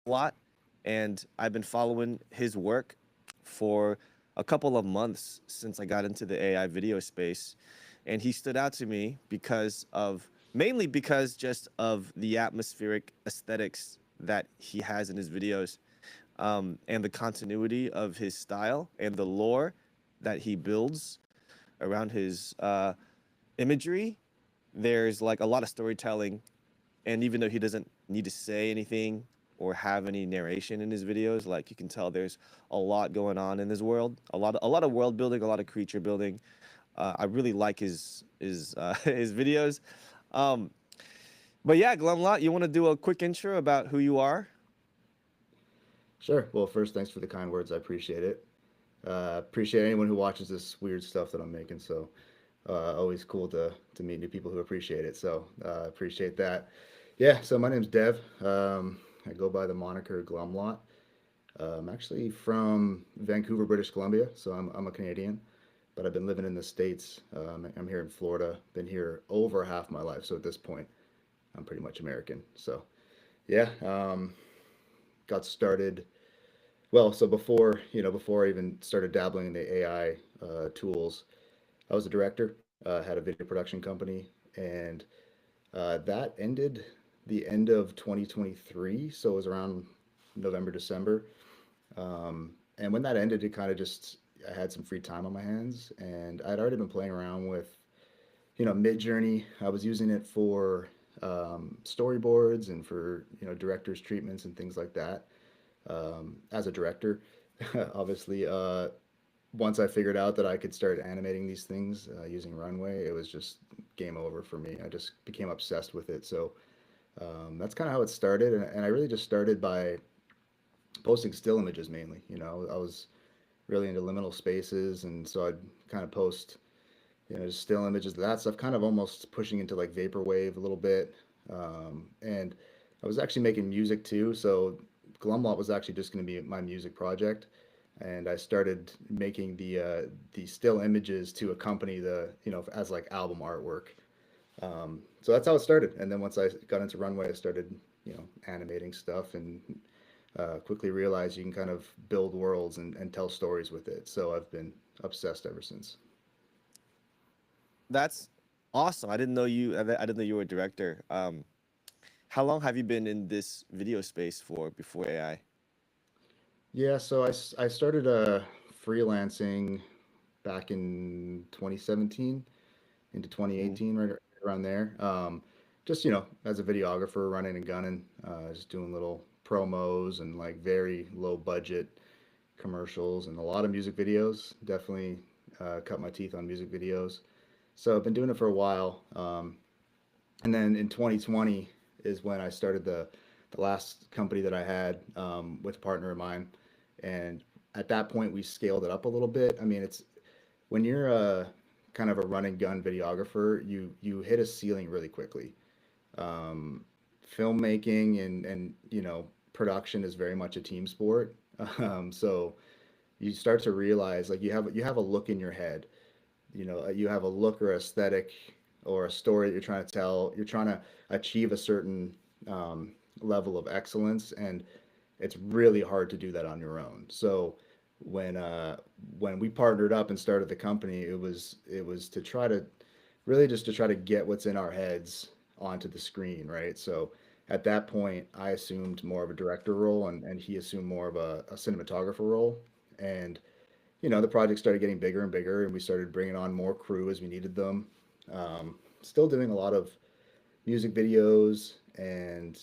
Lot, and I've been following his work for a couple of months since I got into the AI video space. And he stood out to me because of mainly because just of the atmospheric aesthetics that he has in his videos, and the continuity of his style and the lore that he builds around his imagery. There's like a lot of storytelling, and even though he doesn't need to say anything or have any narration in his videos, like you can tell there's a lot going on in this world, a lot of world building, a lot of creature building. I really like his his videos. Um, but yeah, Glum Lot, you want to do a quick intro about who you are? Sure. Well, first, thanks for the kind words. I appreciate it. Appreciate anyone who watches this weird stuff that I'm making. So, always cool to meet new people who appreciate it. So, appreciate that. Yeah. So my name's Dev. I go by the moniker Glum Lot. I'm actually from Vancouver, British Columbia. So I'm a Canadian, but I've been living in the States. I'm here in Florida. Been here over half my life. So at this point, I'm pretty much American. So yeah. Got started so before I even started dabbling in the AI tools, I was a director, had a video production company, and that ended the end of 2023. So it was around November, December. And when that ended, it kind of just, I had some free time on my hands, and I'd already been playing around with, Mid Journey. I was using it for storyboards and for, director's treatments and things like that as a director. Obviously, once I figured out that I could start animating these things using Runway, it was just game over for me. I just became obsessed with it. So that's kind of how it started. And I really just started by posting still images mainly. I was really into liminal spaces. And so I'd kind of post, just still images of that stuff, kind of almost pushing into like vaporwave a little bit. And I was actually making music too. So Glum Lot was actually just going to be my music project, and I started making the still images to accompany the as like album artwork. So that's how it started. And then once I got into Runway, I started animating stuff and quickly realized you can kind of build worlds and tell stories with it. So I've been obsessed ever since. That's awesome. I didn't know you were a director. How long have you been in this video space for before AI? Yeah, so I started freelancing back in 2017 into Mm-hmm. 2018, right around there. Just, as a videographer, running and gunning, just doing little promos and like very low budget commercials and a lot of music videos. Definitely cut my teeth on music videos. So I've been doing it for a while. And then in 2020 is when I started the last company that I had with a partner of mine, and at that point we scaled it up a little bit. I mean, it's when you're a kind of a run and gun videographer, you hit a ceiling really quickly. Um, Filmmaking and production is very much a team sport. So you start to realize like you have a look in your head, you have a look or aesthetic or a story that you're trying to tell. You're trying to achieve a certain level of excellence, and it's really hard to do that on your own. So when uh, when we partnered up and started the company, it was to try to really just to try to get what's in our heads onto the screen, right? So at that point, I assumed more of a director role, and he assumed more of a cinematographer role, and the project started getting bigger and bigger, and we started bringing on more crew as we needed them. Still doing a lot of music videos and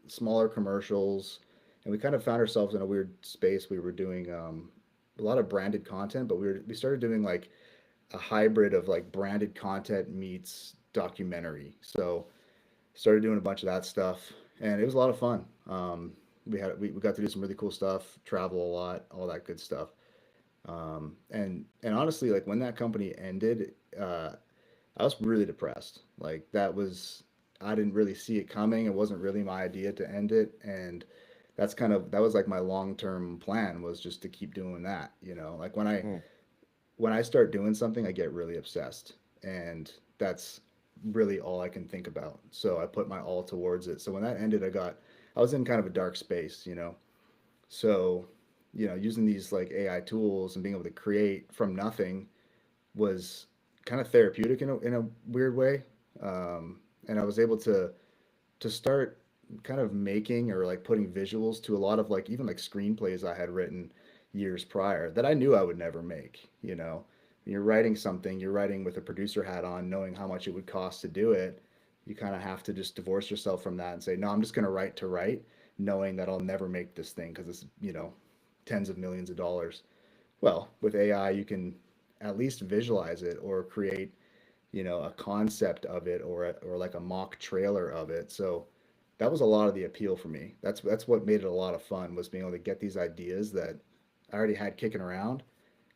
smaller commercials, and we kind of found ourselves in a weird space. We were doing a lot of branded content, but we started doing like a hybrid of like branded content meets documentary. So started doing a bunch of that stuff, and it was a lot of fun. We got to do some really cool stuff, travel a lot, all that good stuff. And honestly, like when that company ended, I was really depressed. Like I didn't really see it coming. It wasn't really my idea to end it, and that was like my long term plan was just to keep doing that. Like when I start doing something, I get really obsessed, and that's really all I can think about. So I put my all towards it. So when that ended, I got I was in kind of a dark space, So, using these like AI tools and being able to create from nothing was kind of therapeutic in a weird way. And I was able to start kind of making or like putting visuals to a lot of like even like screenplays I had written years prior that I knew I would never make. When you're writing something, you're writing with a producer hat on, knowing how much it would cost to do it. You kind of have to just divorce yourself from that and say, no, I'm just going to write to write, knowing that I'll never make this thing because it's tens of millions of dollars. Well, with AI, you can at least visualize it or create a concept of it or like a mock trailer of it. So that was a lot of the appeal for me. That's what made it a lot of fun was being able to get these ideas that I already had kicking around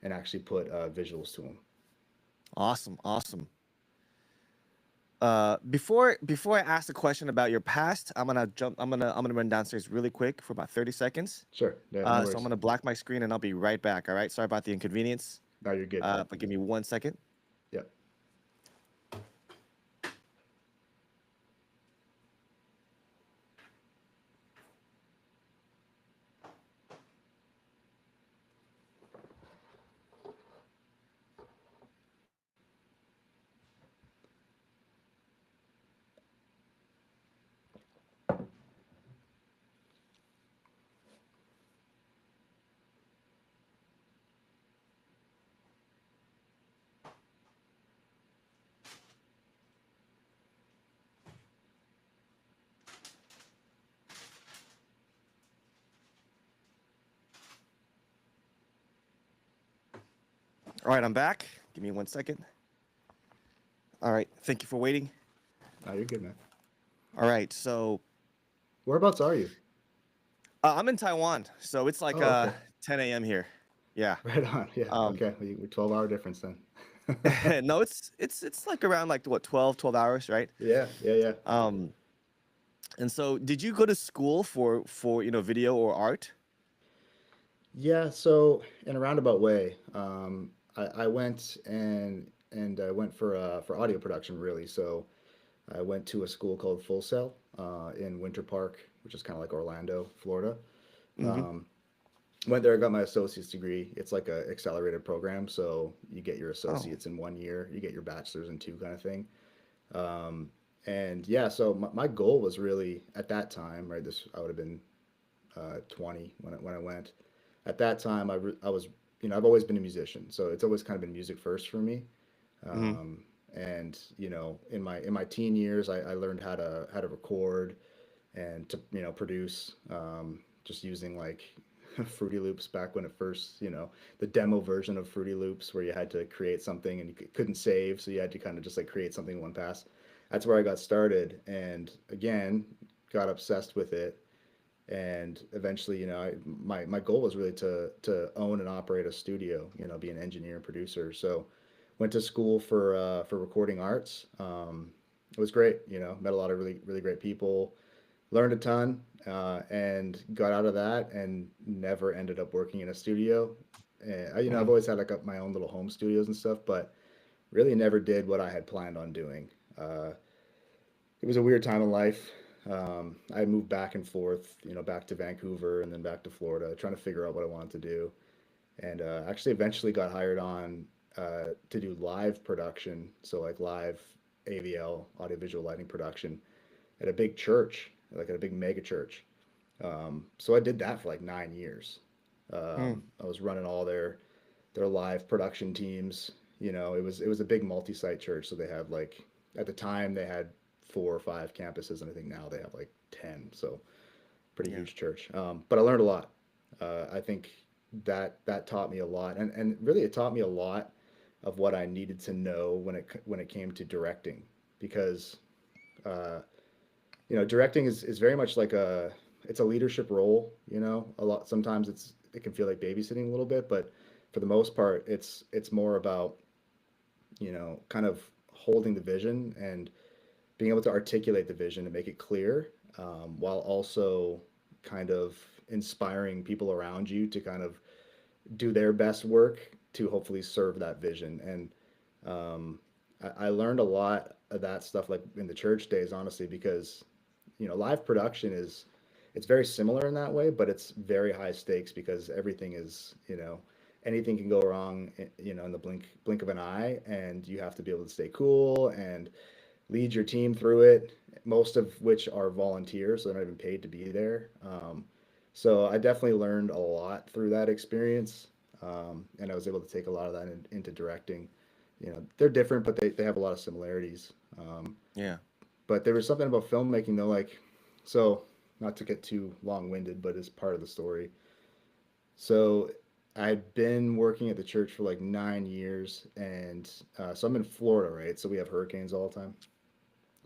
and actually put visuals to them. Awesome, awesome. Before I ask the question about your past, I'm gonna run downstairs really quick for about 30 seconds. Sure, yeah, no So I'm worries. gonna black my screen and I'll be right back. All right. Sorry about the inconvenience. Now you're good. But give me 1 second. Yep. All right, I'm back. Give me 1 second. All right. Thank you for waiting. Now you're good, man. All right. So Whereabouts are you? I'm in Taiwan, so it's like Oh, okay. 10 a.m. here. Yeah. Right on. Yeah. Um, Okay. We're 12-hour difference then. no, it's like around like what 12 hours, right? Yeah. Yeah. Yeah. Um, and so did you go to school for video or art? Yeah, so in a roundabout way, I went and I went for audio production really. So I went to a school called Full Sail in Winter Park, which is kind of like Orlando, Florida. Mm-hmm. Um, Went there, I got my associate's degree. It's like a accelerated program, so you get your Oh. associates in 1 year, you get your bachelor's in two, kind of thing. Um, and yeah, so my goal was really at that time, right? This I would have been 20 when I went. At that time, I was, I've always been a musician, so it's always kind of been music first for me. Mm-hmm. And in my teen years, I learned how to record and to produce, just using like Fruity Loops back when it first, the demo version of Fruity Loops where you had to create something and you couldn't save, so you had to kind of just like create something in one pass. That's where I got started, and again, got obsessed with it. And eventually, my goal was really to own and operate a studio, be an engineer and producer. So went to school for recording arts. It was great, met a lot of really really great people, learned a ton, and got out of that and never ended up working in a studio. And I've Mm-hmm. always had like my own little home studios and stuff, but really never did what I had planned on doing. Uh, it was a weird time in life. I moved back and forth, back to Vancouver and then back to Florida, trying to figure out what I wanted to do. And actually, eventually got hired on to do live production, so like live AVL, audiovisual lighting production, at a big church, like at a big mega church. So I did that for like 9 years. Mm. I was running all their live production teams. It was a big multi-site church, so they had like at the time they had 4 or 5 campuses, and I think now they have like 10. So pretty Yeah. huge church. But I learned a lot. I think that taught me a lot, and really it taught me a lot of what I needed to know when it came to directing, because uh, directing is very much like it's a leadership role. A lot sometimes it can feel like babysitting a little bit, but for the most part, it's more about kind of holding the vision and being able to articulate the vision and make it clear, while also kind of inspiring people around you to kind of do their best work to hopefully serve that vision. And I learned a lot of that stuff like in the church days, honestly, because live production is it's very similar in that way, but it's very high stakes because everything is, anything can go wrong, in the blink of an eye, and you have to be able to stay cool and lead your team through it. Most of which are volunteers, so they're not even paid to be there. So I definitely learned a lot through that experience, and I was able to take a lot of that into directing. They're different, but they have a lot of similarities. Yeah. But there was something about filmmaking though, like, so not to get too long winded, but it's part of the story. So I'd been working at the church for like 9 years, and so I'm in Florida, right? So we have hurricanes all the time.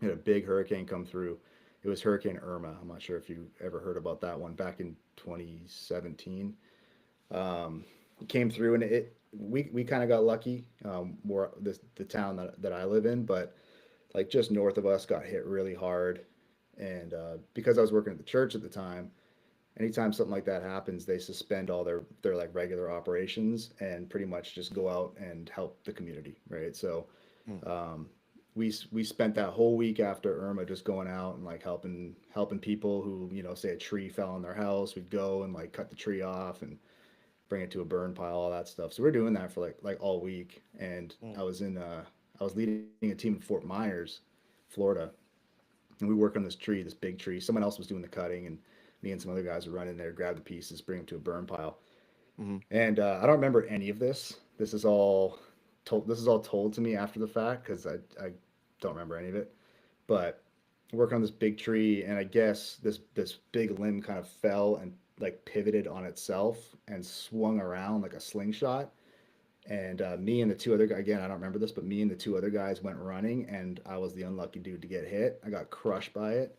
We had a big hurricane come through. It was Hurricane Irma. I'm not sure if you ever heard about that one back in 2017. It came through, and we kind of got lucky. More the town that I live in, but like just north of us got hit really hard. And because I was working at the church at the time, anytime something like that happens, they suspend all their like regular operations and pretty much just go out and help the community, right? So Mm. um, we spent that whole week after Irma just going out and like helping people who, say a tree fell on their house. We'd go and like cut the tree off and bring it to a burn pile, all that stuff. So we're doing that for like all week. And Mm. I was leading a team in Fort Myers, Florida, and we work on this tree, this big tree. Someone else was doing the cutting, and me and some other guys would run in there, grab the pieces, bring them to a burn pile. Mm. And I don't remember any of this. This is all told. This is all told to me after the fact because I don't remember any of it. But working on this big tree, and I guess this big limb kind of fell and like pivoted on itself and swung around like a slingshot. And me and the two other guys, again, I don't remember this, but me and the two other guys went running, and I was the unlucky dude to get hit. I got crushed by it.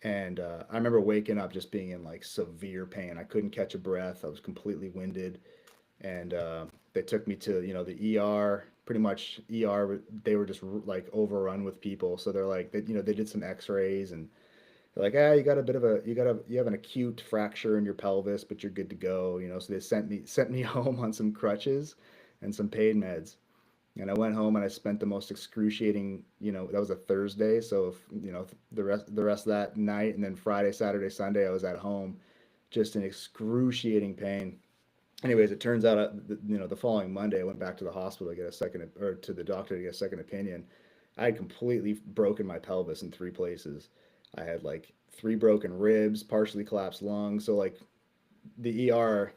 And I remember waking up just being in like severe pain. I couldn't catch a breath. I was completely winded. And they took me to, the ER. Pretty much ER. They were just like overrun with people. So they're like, they did some X-rays, and they're like, you got a bit of you have an acute fracture in your pelvis, but you're good to go. So they sent me home on some crutches and some pain meds. And I went home and I spent the most excruciating, that was a Thursday. So if, the rest of that night, and then Friday, Saturday, Sunday, I was at home just in excruciating pain. Anyways, it turns out, the following Monday, I went back to the hospital to get a second, or to the doctor to get a second opinion. I had completely broken my pelvis in three places. I had like three broken ribs, partially collapsed lungs. So like the ER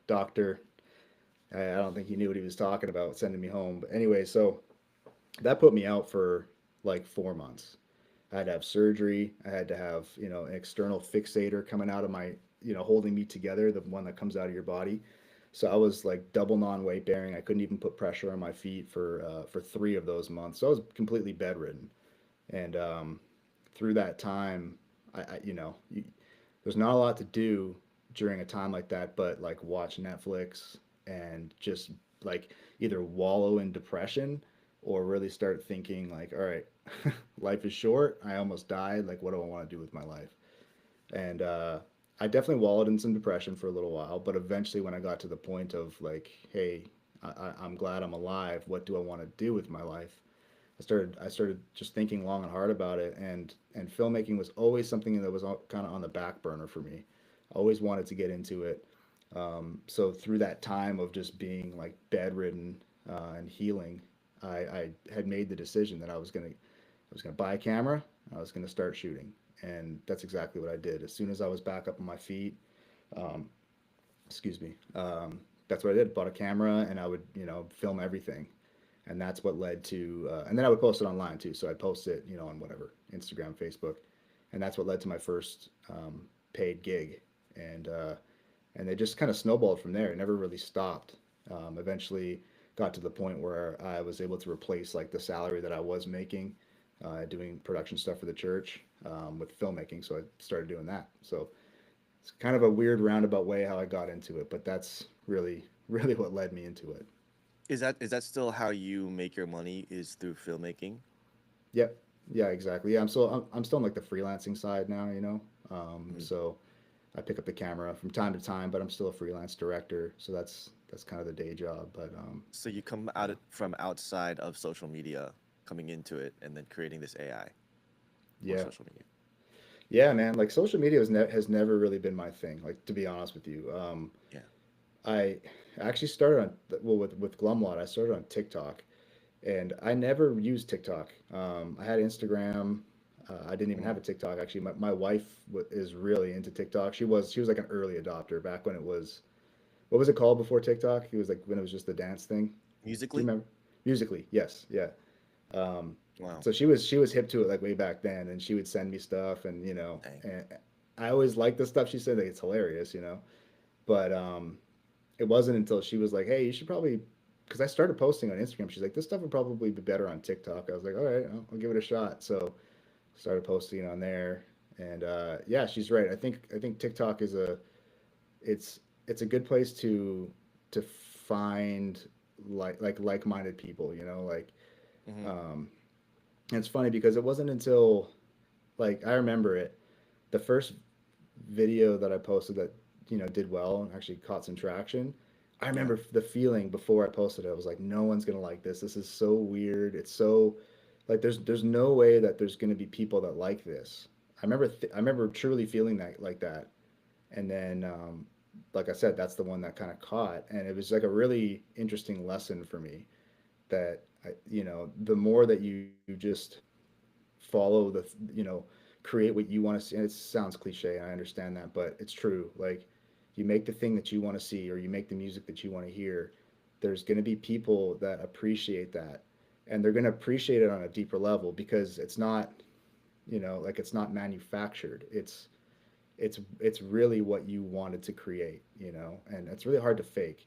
doctor, I don't think he knew what he was talking about sending me home. But anyway, so that put me out for like 4 months. I had to have surgery. I had to have, an external fixator coming out of my, holding me together, the one that comes out of your body. So I was like double non-weight bearing. I couldn't even put pressure on my feet for 3 of those months. So I was completely bedridden. And through that time, there's not a lot to do during a time like that, but like watch Netflix and just like either wallow in depression or really start thinking like, all right, life is short. I almost died. Like, what do I want to do with my life? And I definitely wallowed in some depression for a little while, but eventually, when I got to the point of like, hey, I'm glad I'm alive. What do I want to do with my life? I started just thinking long and hard about it, and filmmaking was always something that was kind of on the back burner for me. I always wanted to get into it. So through that time of just being like bedridden and healing, I had made the decision that I was gonna buy a camera. I was gonna start shooting, and that's exactly what I did. As soon as I was back up on my feet, um, excuse me, that's what I did. Bought a camera, and I would film everything, and that's what led to. And then I would post it online too. So I'd post it on whatever Instagram, Facebook, and that's what led to my first paid gig, and uh, and they just kind of snowballed from there. It never really stopped. Eventually, got to the point where I was able to replace like the salary that I was making doing production stuff for the church with filmmaking. So I started doing that. So it's kind of a weird roundabout way how I got into it, but that's really, really what led me into it. Is that still how you make your money, is through filmmaking? Yep. Yeah, exactly. Yeah, I'm still on like the freelancing side now, Mhm. So I pick up the camera from time to time, but I'm still a freelance director, so that's kind of the day job. But So you come yeah, from outside of social media, coming into it, and then creating this AI for yeah, social media. Yeah, man. Like social media has never really been my thing. Like to be honest with you, Yeah. I actually started on well with Glum Lot. I started on TikTok, and I never used TikTok. I had Instagram. I didn't even have Hmm. a TikTok. Actually, my wife is really into TikTok. She was like an early adopter back when it was what was it called before TikTok? It was like when it was just the dance thing. Do you Musically. remember? Musically, yes, yeah. Um, Wow. so she was hip to it like way back then, and she would send me stuff, and Dang. and I always liked the stuff she said. Like it's hilarious, But it wasn't until she was like, "Hey, you should probably," because I started posting on Instagram. She's like, "This stuff would probably be better on TikTok." I was like, "All right, I'll give it a shot." So started posting on there, and yeah, she's right. I think TikTok is a it's it's a good place to find like-minded people. Hmm. Um, and it's funny because it wasn't until like I remember it, the first video that I posted that did well and actually caught some traction. I Yeah. remember the feeling before I posted it. I was like, no one's gonna like this. This is so weird. It's so like there's no way that there's gonna be people that like this. I remember truly feeling that like that. And then like I said, that's the one that kind of caught, and it was like a really interesting lesson for me that the more that you just follow create what you want to see. And it sounds cliche, I understand that, but it's true. Like you make the thing that you want to see or you make the music that you want to hear, there's going to be people that appreciate that, and they're going to appreciate it on a deeper level because it's not, like it's not manufactured. It's really what you wanted to create, and it's really hard to fake.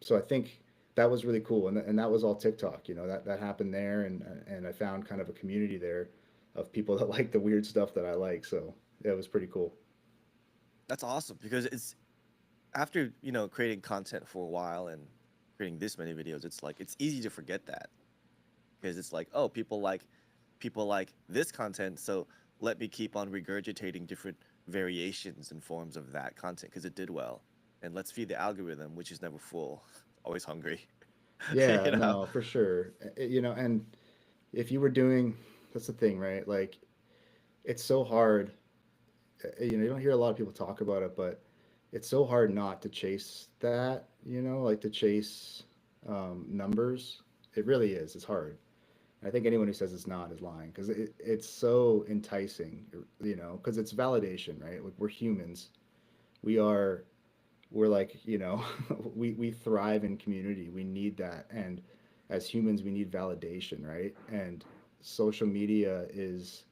So I think that was really cool, and that was all TikTok. That happened there, and I found kind of a community there of people that like the weird stuff that I like. So yeah, it was pretty cool. That's awesome because it's after creating content for a while and creating this many videos, it's like it's easy to forget that because it's like, oh, people like this content, so let me keep on regurgitating different variations and forms of that content because it did well, and let's feed the algorithm, which is never full, always hungry. Yeah, you know. no, for sure. And if you were doing, that's the thing, right? Like it's so hard. You don't hear a lot of people talk about it, but it's so hard not to chase that. Like to chase numbers. It really is. It's hard. I think anyone who says it's not is lying because it's so enticing, because it's validation, right? Like we're humans. We are, we're like, we thrive in community. We need that. And as humans, we need validation, right? And social media is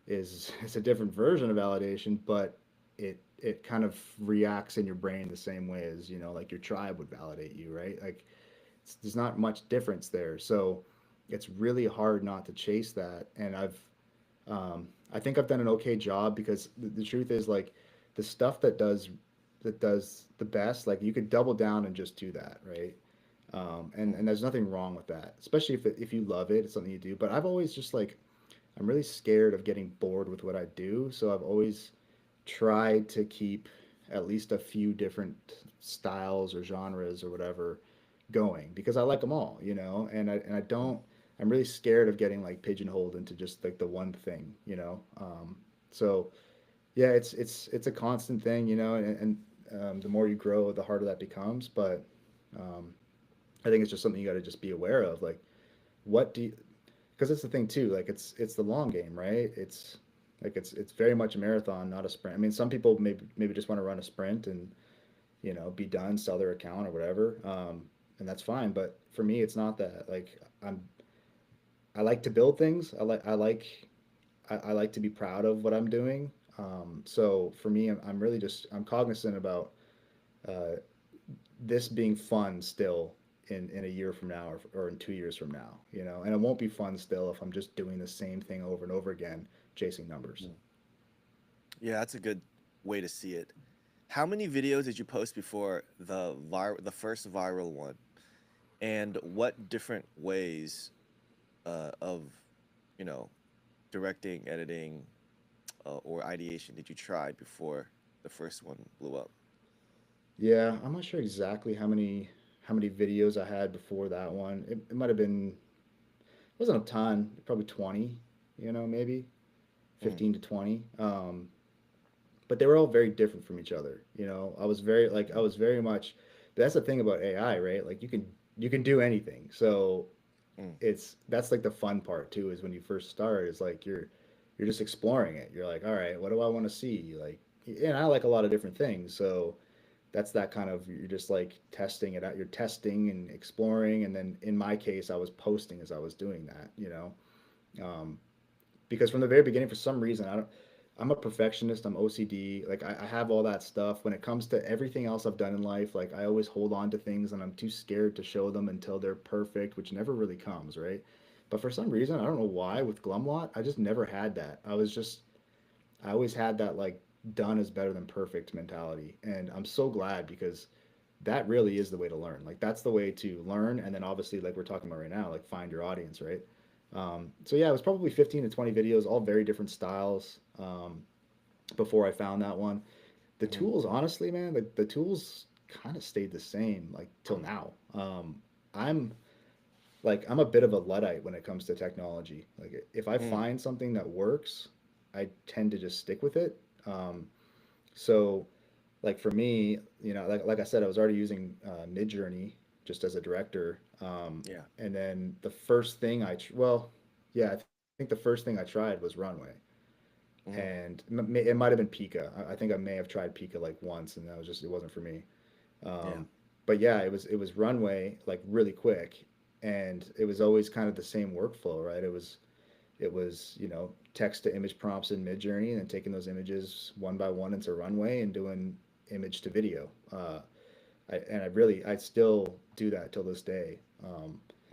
it's a different version of validation, but it kind of reacts in your brain the same way as, like your tribe would validate you, right? Like there's not much difference there. So it's really hard not to chase that. And I think I've done an okay job because the truth is like the stuff that does the best, like you could double down and just do that, right? And there's nothing wrong with that, especially if you love it, it's something you do. But I've always just like I'm really scared of getting bored with what I do, so I've always tried to keep at least a few different styles or genres or whatever going because I like them all, and I don't. I'm really scared of getting like pigeonholed into just like the one thing, So yeah, it's a constant thing, and the more you grow, the harder that becomes. But um, I think it's just something you got to just be aware of, like what do you, because it's the thing too, like it's the long game, right? It's like it's very much a marathon, not a sprint. I mean, some people maybe just want to run a sprint and be done, sell their account or whatever, and that's fine. But for me, it's not that. Like I like to build things. I like to be proud of what I'm doing. So for me, I'm really just I'm cognizant about uh, this being fun still in a year from now or in 2 years from now, and it won't be fun still if I'm just doing the same thing over and over again, chasing numbers. Mhm. Yeah, that's a good way to see it. How many videos did you post before the first viral one? And what different ways of, you know, directing, editing, or ideation did you try before the first one blew up? Yeah, I'm not sure exactly how many videos I had before that one. It might have been it wasn't a ton, probably 20, maybe. Mm, 15 to 20. But they were all very different from each other. You know, I was very much. That's the thing about AI, right? Like you can do anything. So mm, that's like the fun part too. Is when you first start, is like you're just exploring it. You're like, all right, what do I want to see? Like, and I like a lot of different things. So that's that kind of, you're just like testing it out. You're testing and exploring, and then in my case, I was posting as I was doing that. You know, um, because from the very beginning, for some reason, I don't. I'm a perfectionist. I'm OCD. Like I have all that stuff. When it comes to everything else I've done in life, like I always hold on to things, and I'm too scared to show them until they're perfect, which never really comes, right? But for some reason, I don't know why, with Glum Lot, I just never had that. I always had that like done is better than perfect mentality, and I'm so glad, because that really is the way to learn. Like that's the way to learn, and then obviously, like we're talking about right now, like find your audience, right? So yeah, it was probably 15 to 20 videos, all very different styles. Before I found that one, the mm, tools, honestly, man, the tools kind of stayed the same like till now. I'm I'm a bit of a luddite when it comes to technology. Like if I mm, find something that works, I tend to just stick with it. So like for me, you know, like I said, I was already using Midjourney just as a director. yeah. And then the first thing well, yeah, I think the first thing I tried was Runway, Mm, and it might have been Pika. I think I may have tried Pika like once, and that was just, it wasn't for me. yeah. But yeah, it was Runway, like really quick, and it was always kind of the same workflow, right? It was, you know, text to image prompts in Midjourney, and then taking those images one by one into Runway and doing image to video. I still do that till this day.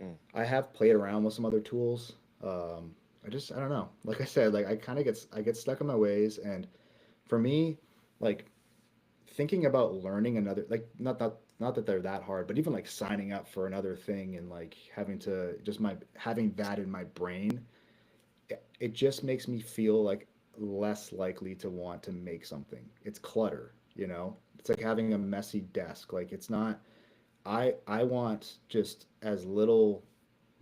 Mm, I have played around with some other tools. I don't know. Like I said, like I get stuck in my ways, and for me, like thinking about learning another, like not that they're that hard, but even like signing up for another thing and like having to just my having that in my brain, it just makes me feel like less likely to want to make something. It's clutter, you know? It's like having a messy desk. Like it's not, I want just as little,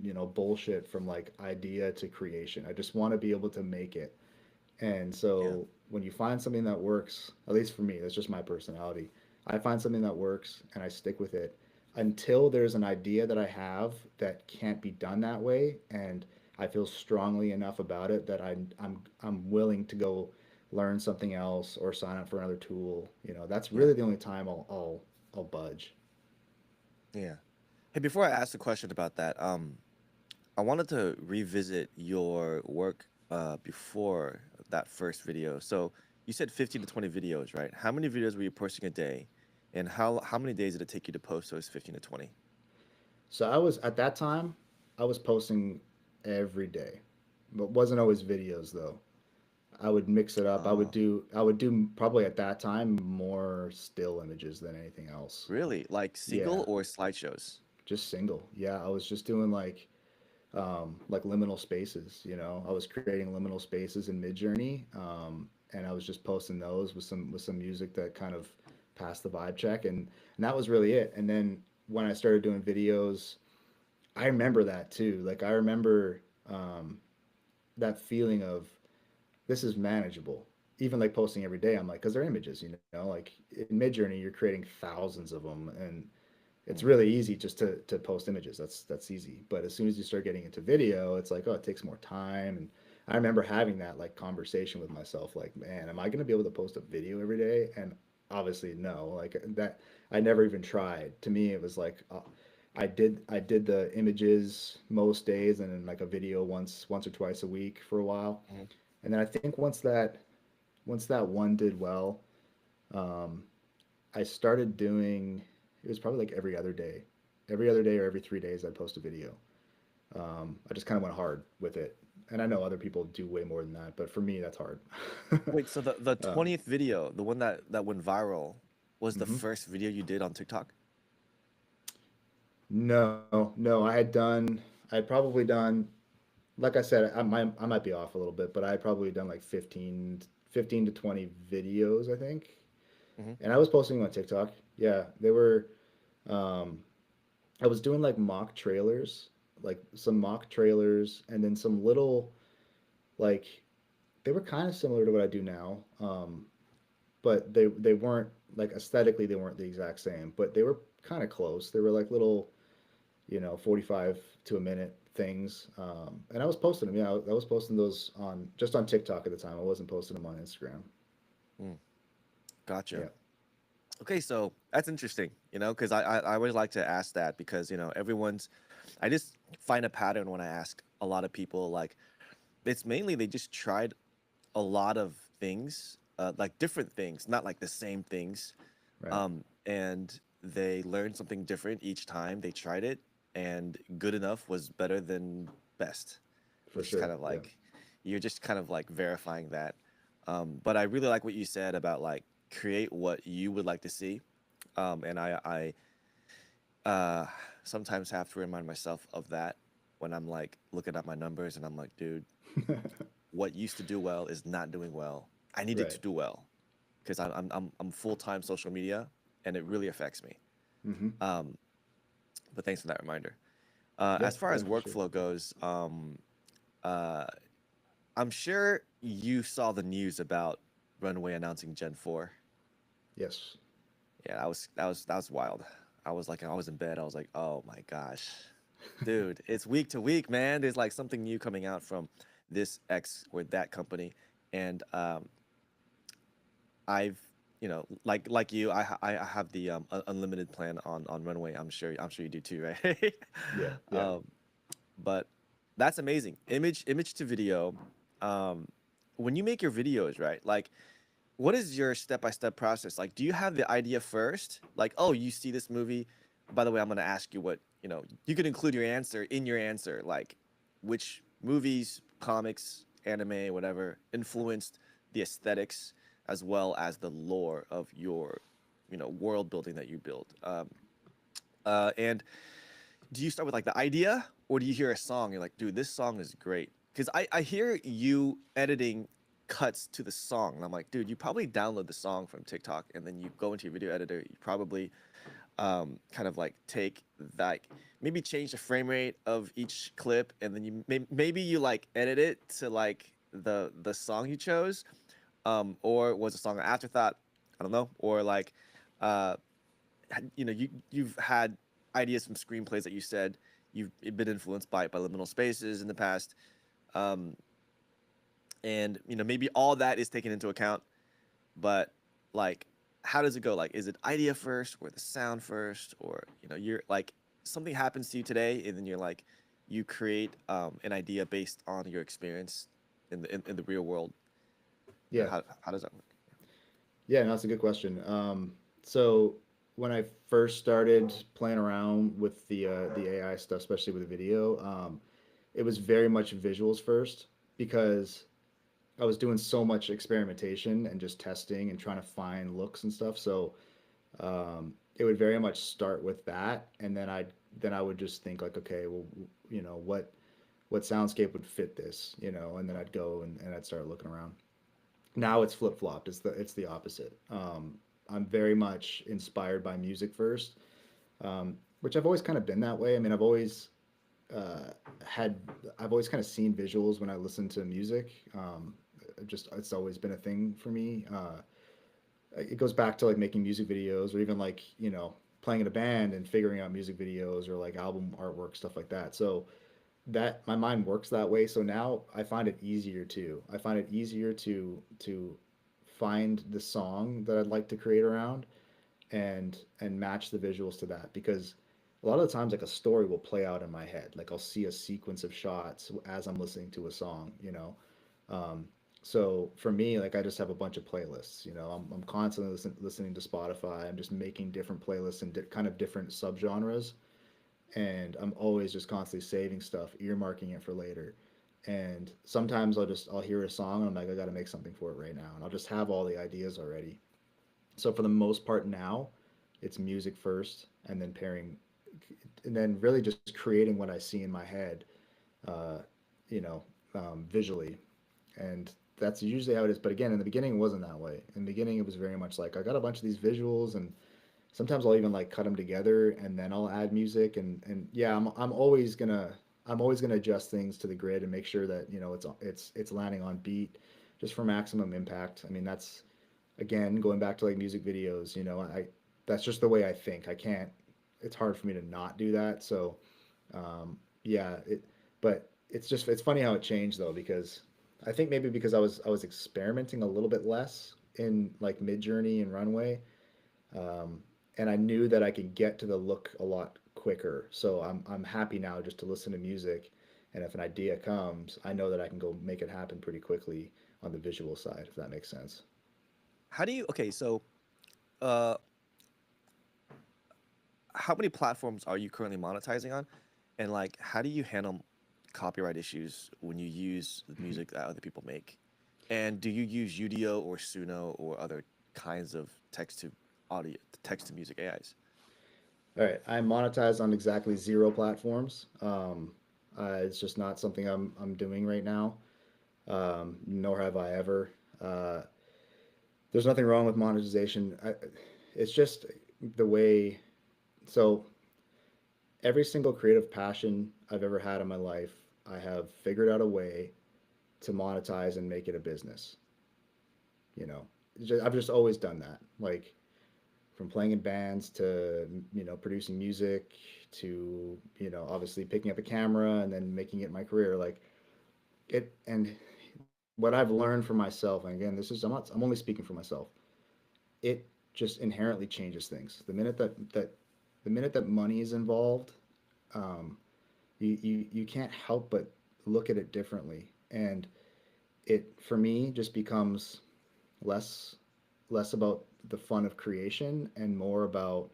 you know, bullshit from like idea to creation. I just want to be able to make it. And yeah. so when you find something that works, at least for me, that's just my personality. I find something that works and I stick with it until there's an idea that I have that can't be done that way, and I feel strongly enough about it that I'm willing to go learn something else or sign up for another tool. You know, that's Yeah. really the only time I'll budge. Yeah. Hey, before I ask the question about that, I wanted to revisit your work before that first video. So you said 15 to 20 videos, right? How many videos were you posting a day? And how many days did it take you to post those 15 to 20? So I was at that time, I was posting every day, but wasn't always videos though. I would mix it up. Oh, I would do probably at that time more still images than anything else. really? Like Yeah, single or slideshows? just single. Yeah, I was just doing like liminal spaces. You know, I was creating liminal spaces in Midjourney, and I was just posting those with some music that kind of passed the vibe check, and that was really it. And then when I started doing videos, I remember that too. Like I remember um, that feeling of this is manageable. Even like posting every day, I'm like, because they're images, you know, like in Midjourney, you're creating thousands of them, and it's Mm, really easy just to post images. That's easy. But as soon as you start getting into video, it's like, oh, it takes more time. And I remember having that like conversation with myself, like, man, am I going to be able to post a video every day? And obviously, no. Like that, I never even tried. To me, it was like, I did the images most days, and then like a video once or twice a week for a while. mm, And then I think once that one did well, um, I started doing, it was probably like every other day or every 3 days I'd post a video. I just kind of went hard with it, and I know other people do way more than that, but for me that's hard. wait, so the um, 20th video, the one that went viral, was the mhm. first video you did on TikTok? No, I had done, I had probably done, like I said, I might be off a little bit, but I had probably done like 15 to 20 videos, I think. Hmm. And I was posting them on TikTok. Yeah, they were. Um, I was doing like mock trailers, like some mock trailers, and then some little like they were kind of similar to what I do now, but they weren't like aesthetically they weren't the exact same, but they were kind of close. They were like little, 45 to a minute things. And I was posting them. Yeah, I was posting those on just on TikTok at the time. I wasn't posting them on Instagram. Mm, gotcha. Yeah. Okay, so that's interesting, because I always like to ask that because, I just find a pattern when I ask a lot of people, like, it's mainly they just tried a lot of things, like different things, not like the same things. Right. And they learned something different each time they tried it, and good enough was better than best, For which is sure. kind of Yeah. like you're just kind of like verifying that. But I really like what you said about like create what you would like to see. And I sometimes have to remind myself of that when I'm like looking at my numbers and I'm like, dude, what used to do well is not doing well. I need it Right. to do well because I'm full time social media and it really affects me. Mm-hmm. Um, but thanks for that reminder. Yeah. As far Yeah. as For sure. workflow goes, uh, I'm sure you saw the news about Runway announcing Gen 4. Yes. Yeah, that was wild. I was in bed. I was like, oh my gosh, dude, it's week to week, man. There's like something new coming out from this X or that company, and I've like you, I have the unlimited plan on Runway. I'm sure you do too, right? Yeah. Yeah. um, but that's amazing. Image to video. Um, when you make your videos, right? Like, what is your step-by-step process? Like, do you have the idea first? Like, oh, you see this movie. By the way, I'm gonna ask you what, you could include your answer in your answer, like which movies, comics, anime, whatever, influenced the aesthetics as well as the lore of your, world building that you build. And do you start with like the idea or do you hear a song? You're like, dude, this song is great. Because I hear you editing cuts to the song. And I'm like, dude, you probably download the song from TikTok and then you go into your video editor. You probably kind of like take like maybe change the frame rate of each clip and then maybe you like edit it to like the song you chose. Or was the song an afterthought? I don't know. Or like, uh, you've had ideas from screenplays that you said you've been influenced by liminal spaces in the past, um, and maybe all that is taken into account. But like, how does it go? Like, is it idea first or the sound first, or you're like something happens to you today, and then you're like you create an idea based on your experience in the real world. Yeah. How does that work? Yeah. No, that's a good question. So when I first started playing around with the AI stuff, especially with the video, it was very much visuals first because I was doing so much experimentation and just testing and trying to find looks and stuff. So it would very much start with that, and then I would just think like, okay, well, what soundscape would fit this, and then I'd go and I'd start looking around. Now it's flip flopped. It's the opposite. I'm very much inspired by music first, which I've always kind of been that way. I mean, uh, had I've always kind of seen visuals when I listen to music. Just it's always been a thing for me. It goes back to like making music videos or even like playing in a band and figuring out music videos or like album artwork, stuff like that. So that my mind works that way. So now I find it easier to find the song that I'd like to create around and match the visuals to that, because a lot of the times like a story will play out in my head. Like I'll see a sequence of shots as I'm listening to a song. Um, so for me, like I just have a bunch of playlists. I'm constantly listening to Spotify. I'm just making different playlists and kind of different subgenres, and I'm always just constantly saving stuff, earmarking it for later. And sometimes I'll hear a song and I'm like, I got to make something for it right now, and I'll just have all the ideas already. So for the most part now, it's music first, and then and then really just creating what I see in my head, uh, visually, and that's usually how it is. But again, in the beginning, it wasn't that way. In the beginning, it was very much like I got a bunch of these visuals, and sometimes I'll even like cut them together, and then I'll add music, and yeah, I'm always gonna adjust things to the grid and make sure that it's landing on beat, just for maximum impact. I mean, that's again going back to like music videos. I that's just the way I think. I can't. It's hard for me to not do that. So yeah, but it's funny how it changed though, because I think maybe because I was experimenting a little bit less in like Mid Journey and Runway, and I knew that I could get to the look a lot quicker. So I'm happy now just to listen to music, and if an idea comes, I know that I can go make it happen pretty quickly on the visual side, if that makes sense. How do you okay, so uh how many platforms are you currently monetizing on? And like how do you handle copyright issues when you use music that other people make? And do you use Udio or Suno or other kinds of text to music AIs? All right, I monetize on exactly zero platforms. It's just not something I'm doing right now, nor have I ever. Uh, there's nothing wrong with monetization. It's just the way. So every single creative passion I've ever had in my life, I have figured out a way to monetize and make it a business. You know, I've just always done that. Like from playing in bands to producing music to obviously picking up a camera and then making it my career. Like it and what I've learned for myself, and again, I'm only speaking for myself. It just inherently changes things. The minute that money is involved, um, you can't help but look at it differently, and it for me just becomes less less about the fun of creation and more about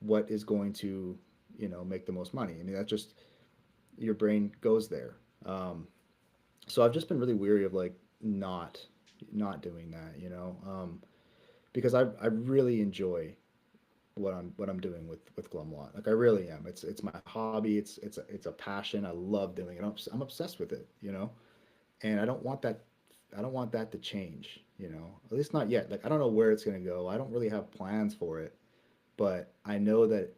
what is going to make the most money. I mean, that's just your brain goes there. So I've just been really weary of like not doing that, because I really enjoy what I'm doing with Glum Lot. Like I really am. It's my hobby. It's a passion. I love doing it. I'm obsessed with it, and I don't want that to change, At least not yet. Like I don't know where it's gonna go. I don't really have plans for it, but I know that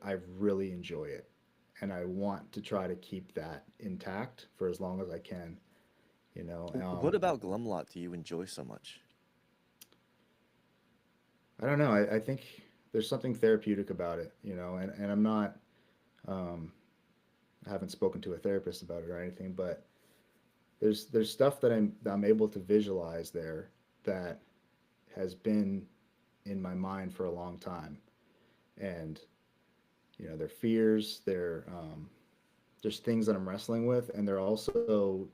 I really enjoy it, and I want to try to keep that intact for as long as I can. You know, What about Glum Lot do you enjoy so much? I don't know. I think there's something therapeutic about it, and I'm not. Um, I haven't spoken to a therapist about it or anything, but there's stuff that I'm able to visualize there that has been in my mind for a long time, and they're fears, they're just things that I'm wrestling with, and they're also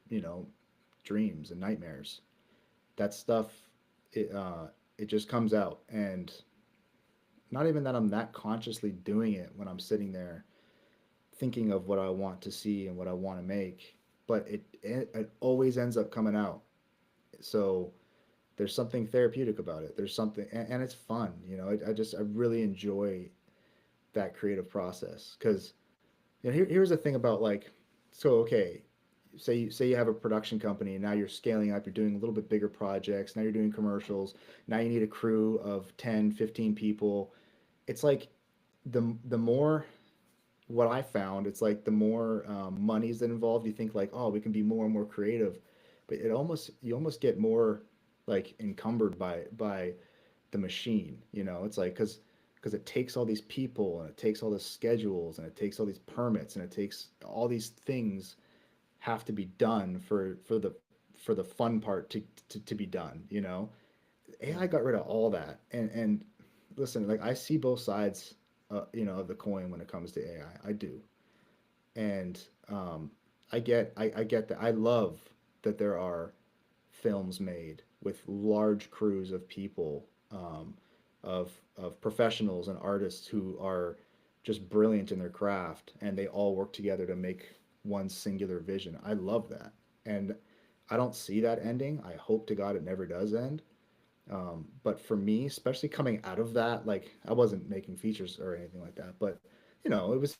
dreams and nightmares. That stuff, it just comes out, and not even that I'm that consciously doing it when I'm sitting there thinking of what I want to see and what I want to make, but it always ends up coming out. So there's something therapeutic about it. There's something, and it's fun. I really enjoy that creative process because here's the thing about like, so okay, say you have a production company and now you're scaling up, you're doing a little bit bigger projects, now you're doing commercials, now you need a crew of 10, 15 people. It's like the more what I found, it's like the more money's that involved, you think like, oh, we can be more and more creative, but you almost get more like encumbered by the machine. It's like because it takes all these people and it takes all the schedules and it takes all these permits and it takes all these things have to be done for the fun part to be done. AI got rid of all that, and listen, like I see both sides, of the coin when it comes to AI. I do, and I get that. I love that there are films made with large crews of people, of professionals and artists who are just brilliant in their craft, and they all work together to make one singular vision. I love that, and I don't see that ending. I hope to God it never does end. But for me, especially coming out of that, like I wasn't making features or anything like that, but it was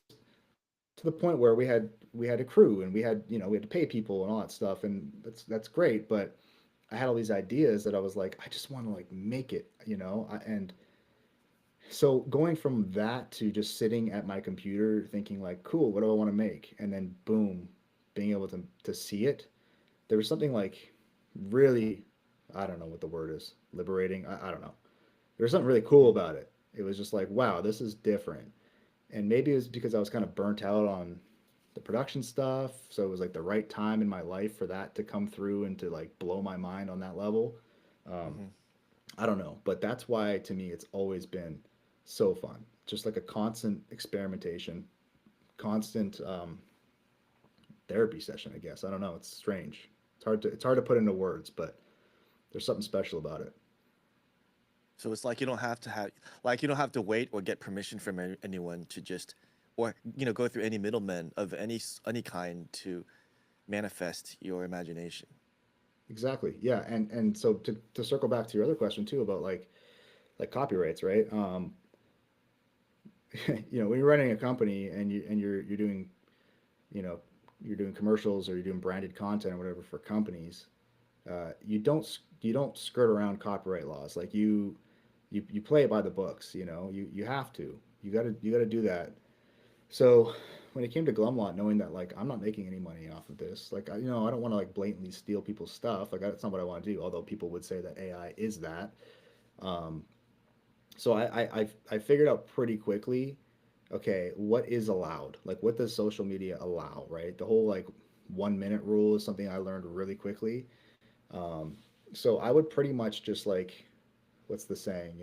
to the point where we had a crew and we had to pay people and all that stuff, and that's great. But I had all these ideas that I was like, I just want to like make it, and so going from that to just sitting at my computer thinking like, cool, what do I want to make, and then boom, being able to see it, there was something like really. I don't know what the word is, liberating. I don't know. There was something really cool about it. It was just like, wow, this is different. And maybe it was because I was kind of burnt out on the production stuff, so it was like the right time in my life for that to come through and to like blow my mind on that level. Um, Mm-hmm. I don't know, but that's why to me it's always been so fun. Just like a constant experimentation, constant therapy session, I guess. I don't know. It's strange. It's hard to put into words, but there's something special about it. So it's like you don't have to have like you don't have to wait or get permission from anyone to just or go through any middlemen of any kind to manifest your imagination. Exactly. Yeah, and so to circle back to your other question too about like copyrights, right? When you're running a company and you're doing, you know, you're doing commercials or you're doing branded content or whatever for companies, you don't skirt around copyright laws. Like you play it by the books. You have to. You gotta do that. So when it came to Glum Lot, knowing that like I'm not making any money off of this, like I don't want to like blatantly steal people's stuff. Like that's not what I want to do. Although people would say that AI is that. Um, so I figured out pretty quickly. Okay, what is allowed? Like what does social media allow? Right. The whole like 1 minute rule is something I learned really quickly. Um, so I would pretty much just like, what's the saying?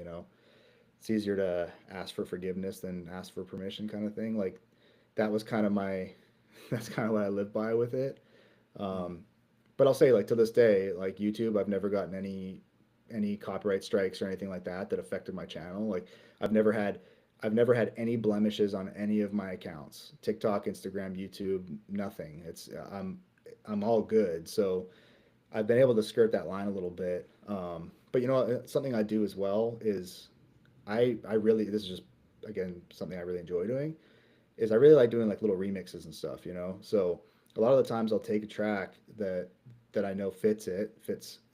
It's easier to ask for forgiveness than ask for permission, kind of thing. Like that was kind of my that's kind of what I live by with it. Mm. Um, but I'll say like to this day, like YouTube, I've never gotten any copyright strikes or anything like that that affected my channel. Like I've never had I've never had any blemishes on any of my accounts. TikTok, Instagram, YouTube, nothing. I'm all good. So I've been able to skirt that line a little bit. But something I do as well is I really this is just again something I really enjoy doing is I really like doing like little remixes and stuff, So a lot of the times I'll take a track that I know fits the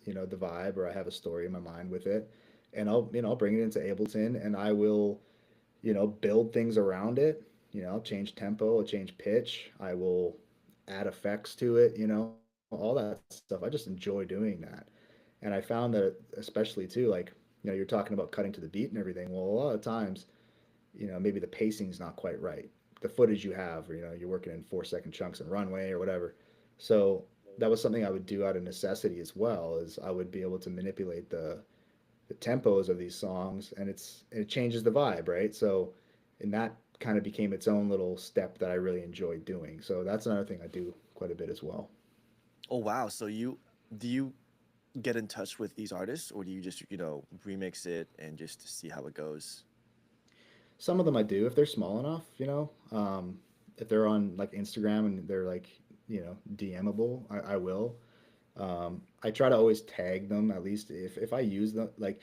vibe, or I have a story in my mind with it, and I'll bring it into Ableton and I will build things around it. I'll change tempo, I'll change pitch, I will add effects to it, all that stuff. I just enjoy doing that. And I found that especially too, like, you're talking about cutting to the beat and everything. Well, a lot of times, maybe the pacing's not quite right. The footage you have, or, you're working in 4 second chunks in runway or whatever. So that was something I would do out of necessity as well, is I would be able to manipulate the tempos of these songs, and it changes the vibe, right? So, and that kind of became its own little step that I really enjoyed doing. So that's another thing I do quite a bit as well. Oh wow! So you do you get in touch with these artists, or do you just remix it and just see how it goes? Some of them I do if they're small enough, if they're on like Instagram and they're like, DMable, I will. I try to always tag them, at least if I use them. Like,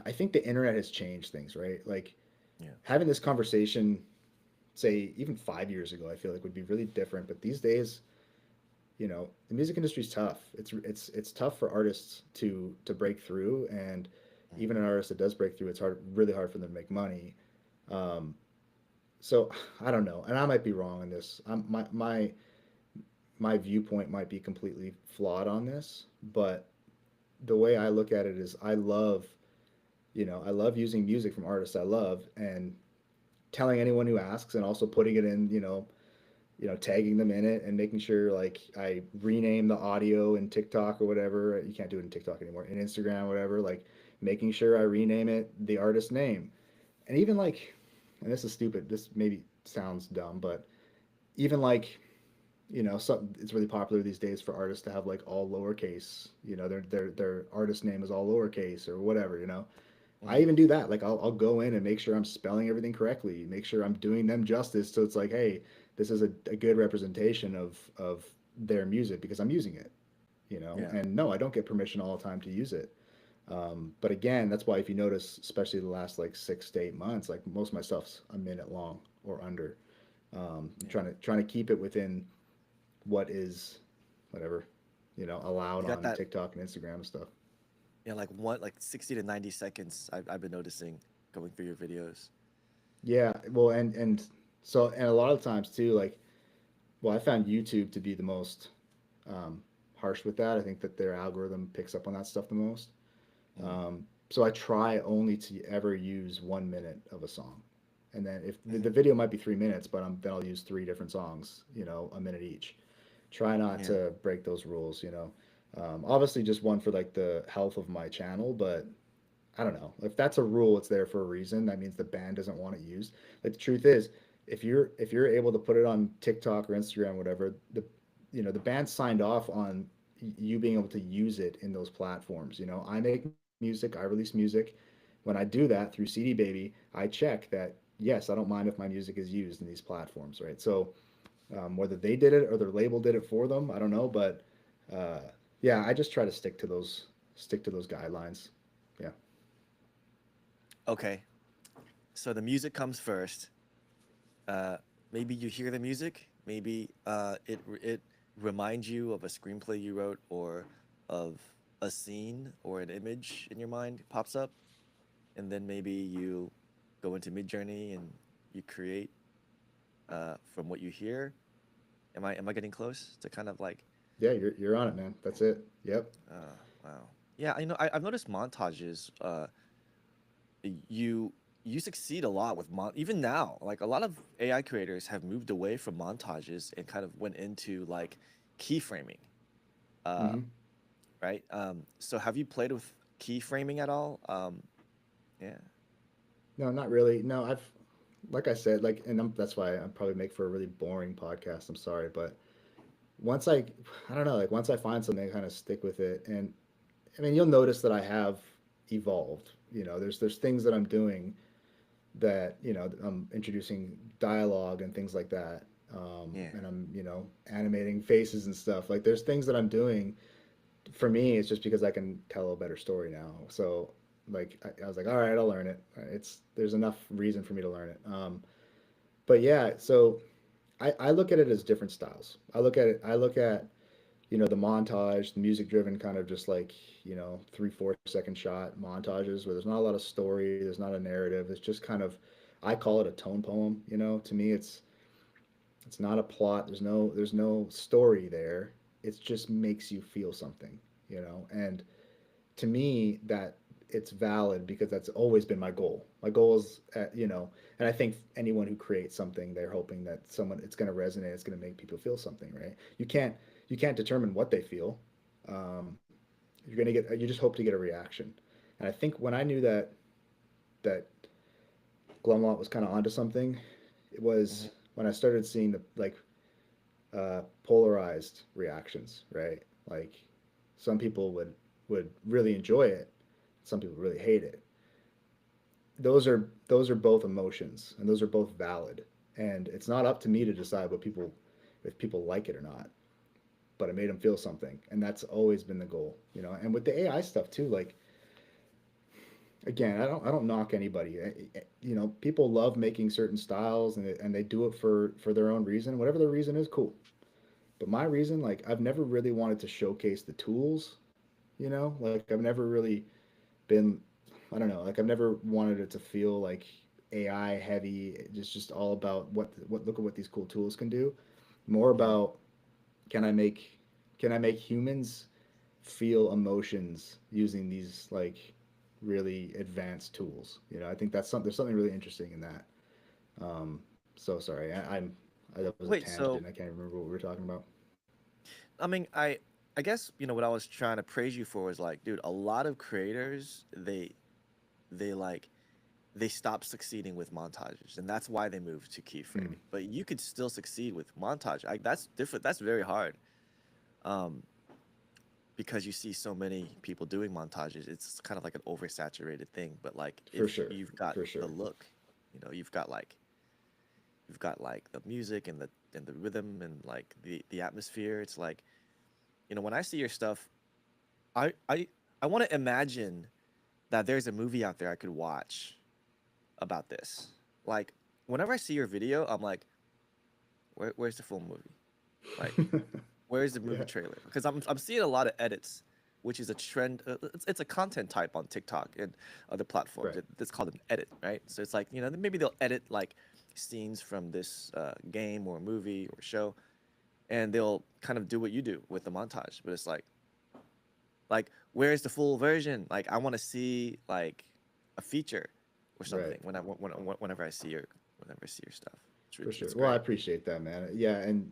I think the internet has changed things, right? Like Yeah. having this conversation, say even 5 years ago, I feel like would be really different. But these days, the music industry is tough. It's tough for artists to break through, and Mm. even an artist that does break through, it's really hard for them to make money. Um, so I don't know, and I might be wrong on this. My viewpoint might be completely flawed on this, but the way I look at it is I love using music from artists I love and telling anyone who asks, and also putting it in, tagging them in it and making sure like I rename the audio in TikTok or whatever. You can't do it in TikTok anymore. In Instagram, or whatever, like making sure I rename it the artist name. And even like, and this is stupid, this maybe sounds dumb, but even like, it's really popular these days for artists to have like all lowercase, their artist name is all lowercase or whatever. I Mm. even do that. Like I'll go in and make sure I'm spelling everything correctly, make sure I'm doing them justice. So it's like, hey, this is a good representation of their music because I'm using it, Yeah. and no, I don't get permission all the time to use it. But again, that's why if you notice, especially the last like 6 to 8 months, like most of my stuff's a minute long or under. I'm Yeah. trying to keep it within what is whatever, allowed You got on that. TikTok and Instagram and stuff. Yeah, like 60 to 90 seconds. I've been noticing going through your videos. Yeah, well, and a lot of times too, like, well, I found YouTube to be the most um, harsh with that. I think that their algorithm picks up on that stuff the most. Mm, So I try only to ever use 1 minute of a song. And then if the mhm. video might be 3 minutes, but then I'll use three different songs, a minute each. Try not Yeah. to break those rules. Obviously, just one for like the health of my channel, but I don't know. If that's a rule, it's there for a reason. That means the band doesn't want it used. Like the truth is, if you're able to put it on TikTok or Instagram, whatever, the band signed off on you being able to use it in those platforms. I make music, I release music. When I do that through CD Baby, I check that yes, I don't mind if my music is used in these platforms, right? So whether they did it or their label did it for them, I don't know, but uh, yeah, I just try to stick to those guidelines. Yeah. Okay. So the music comes first. Uh, Maybe you hear the music. Maybe it reminds you of a screenplay you wrote or of a scene or an image in your mind pops up, and then maybe you go into Midjourney and you create from what you hear. Am I getting close to kind of like Yeah, you're on it, man. That's it. Yep. wow. Yeah, I've noticed montages. You you succeed a lot with even now. Like a lot of AI creators have moved away from montages and kind of went into like keyframing. Uh, Hmm. right. So have you played with keyframing at all? Yeah. No, not really. No, like I said, and that's why I probably make for a really boring podcast. I'm sorry, but once I don't know, like once I find something, I kind of stick with it. And I mean, you'll notice that I have evolved. There's things that I'm doing that I'm introducing dialogue and things like that. Yeah. And I'm animating faces and stuff. Like there's things that I'm doing. For me, it's just because I can tell a better story now. So like I was like, all right, I'll learn it. There's enough reason for me to learn it. But yeah, so I look at it as different styles. I look at the montage, the music driven kind of just like 3 4 second shot montages where there's not a lot of story, there's not a narrative. It's just kind of, I call it a tone poem. To me, it's not a plot. There's no story there. It just makes you feel something. And to me, that it's valid because that's always been my goal. My goal is, and I think anyone who creates something, they're hoping that it's going to resonate, it's going to make people feel something, right? You can't determine what they feel. Um, you just hope to get a reaction. And I think when I knew that Glum Lot was kind of onto something, it Hmm. was when I started seeing the polarized reactions, right? Like some people would really enjoy it, some people really hate it. Those are both emotions, and those are both valid. And it's not up to me to decide if people like it or not. But it made them feel something, and that's always been the goal. And with the AI stuff too, like again, I don't knock anybody. People love making certain styles, and they do it for their own reason. Whatever their reason is, cool. But my reason, like, I've never really wanted to showcase the tools. Like I've never really been, I don't know, like I've never wanted it to feel like AI heavy. It's just all about what look at what these cool tools can do. More Yeah. about can I make can I make humans feel emotions using these like really advanced tools. I think there's something really interesting in that. So sorry, that was a Wait. tangent. I So can't remember what we were talking about. I mean, I guess what I was trying to praise you for was like, dude, a lot of creators they like they stop succeeding with montages, and that's why they move to Mm, keyframing. But you could still succeed with montage. That's different. That's very hard. Um, because you see so many people doing montages, it's kind of like an oversaturated thing. But like, for if sure, you've got for the sure. look, you've got like the music and the rhythm and like the atmosphere. It's like when I see your stuff, I I I want to imagine that there's a movie out there I could watch about this. Like whenever I see your video, I'm like, where's the full movie? Like, where's the movie Yeah, trailer? Because I'm seeing a lot of edits, which is a trend. It's a content type on TikTok and other platforms. right. It's called an edit, right? So it's like maybe they'll edit like scenes from this game or movie or show, and they'll kind of do what you do with the montage, but it's like where's the full version? Like I want to see like a feature or Right. something whenever I see your stuff. For sure. It's Well, I great. appreciate that, man. Yeah, and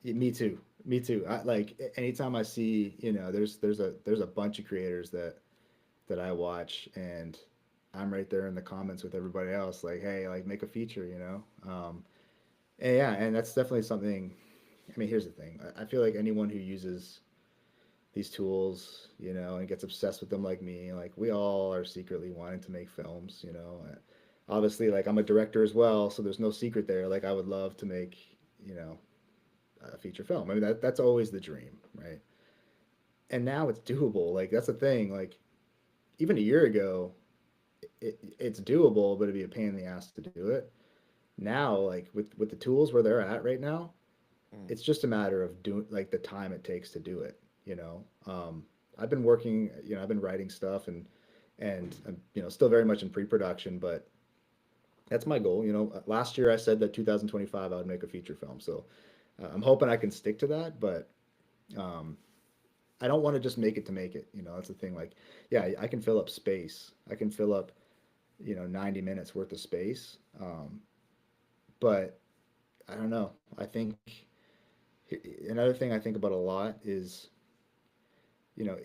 me too. Me too. I like anytime I see, there's a bunch of creators that I watch, and I'm right there in the comments with everybody else, like, hey, like make a feature, and yeah, and that's definitely something. I mean, here's the thing. I feel like anyone who uses these tools, and gets obsessed with them like me, like we all are secretly wanting to make films, Obviously, like I'm a director as well, so there's no secret there. Like I would love to make, you know, a feature film. I mean, that's always the dream, right? And now it's doable. Like that's the thing. Like even a year ago, it's doable, but it'd be a pain in the ass to do it. Now, like with the tools where they're at right now, Mm. it's just a matter of doing like the time it takes to do it. I've been working. I've been writing stuff and I'm, still very much in pre-production, but that's my goal. Last year I said that 2025 I would make a feature film, so I'm hoping I can stick to that. But um, I don't want to just make it to make it. That's the thing. Like, yeah, I can fill up space. I can fill up 90 minutes worth of space. But I don't know. I think another thing I think about a lot is, you know,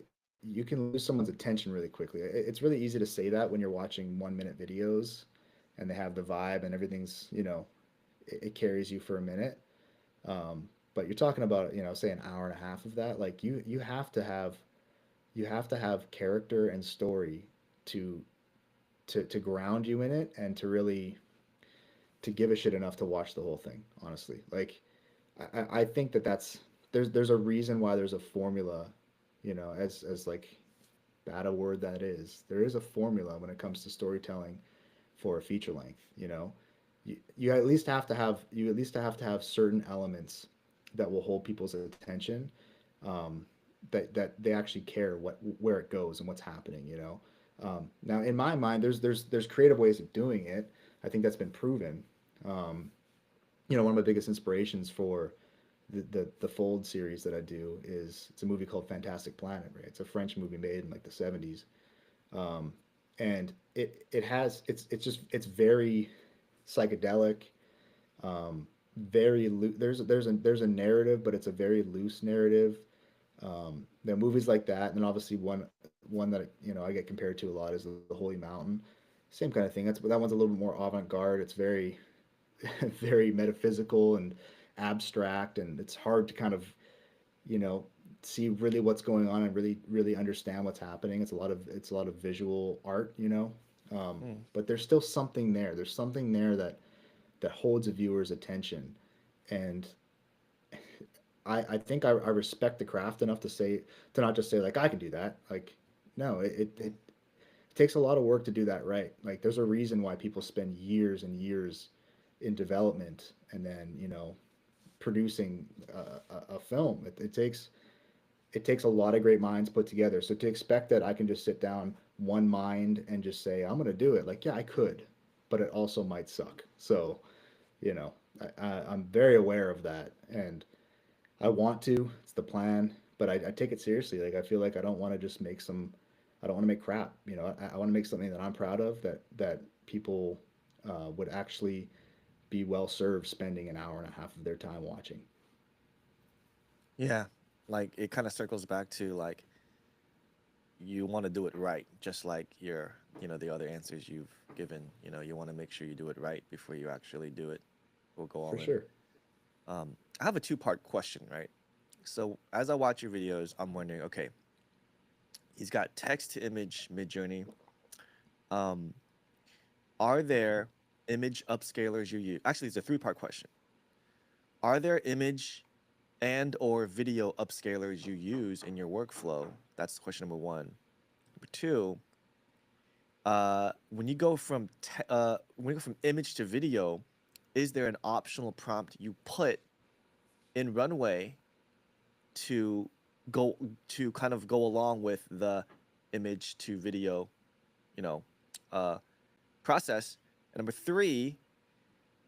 you can lose someone's attention really quickly. It's really easy to say that when you're watching 1 minute videos and they have the vibe and everything's, it carries you for a minute. But you're talking about, say an hour and a half of that. Like you have to have character and story to to ground you in it and to really to give a shit enough to watch the whole thing. Honestly, like I think that's there's a reason why there's a formula, as like bad a word that is. There is a formula when it comes to storytelling for a feature length. You at least have to have certain elements that will hold people's attention, um, that they actually care where it goes and what's happening. Now in my mind, there's creative ways of doing it. I think that's been proven. Um, One of my biggest inspirations for the Fold series that I do is it's a movie called Fantastic Planet. Right, it's a French movie made in like the '70s, um, and it's very psychedelic, there's a narrative, but it's a very loose narrative. There are movies like that, and then obviously one that I get compared to a lot is the Holy Mountain. Same kind of thing. That one's a little bit more avant garde. It's very very metaphysical and abstract, and it's hard to kind of you know see really what's going on and really understand what's happening. It's a lot of visual art, Mm. but there's still something there. There's something there that holds a viewer's attention, and I think I respect the craft enough to not just say like I can do that. Like no, it takes a lot of work to do that right. Like there's a reason why people spend years and years in development and then producing a film. It takes a lot of great minds put together. So to expect that I can just sit down one mind and just say I'm gonna do it, like yeah, I could, but it also might suck. So you know, I'm very aware of that, and I want to. It's the plan, but I take it seriously. Like I feel like I don't want to just make some. I don't want to make crap. I want to make something that I'm proud of that people would actually be well served spending an hour and a half of their time watching. Yeah, like it kind of circles back to like you want to do it right, just like the other answers you've given. You want to make sure you do it right before you actually do it or go For all in. sure. I have a two-part question, right? So as I watch your videos, I'm wondering, okay, he's got text to image mid journey. Um, are there image upscalers you use? Actually, it's a three-part question. Are there image and or video upscalers you use in your workflow? That's question number one. Number two, when you go from image to video, is there an optional prompt you put in Runway to go to kind of go along with the image to video, you know, uh, process? And number three,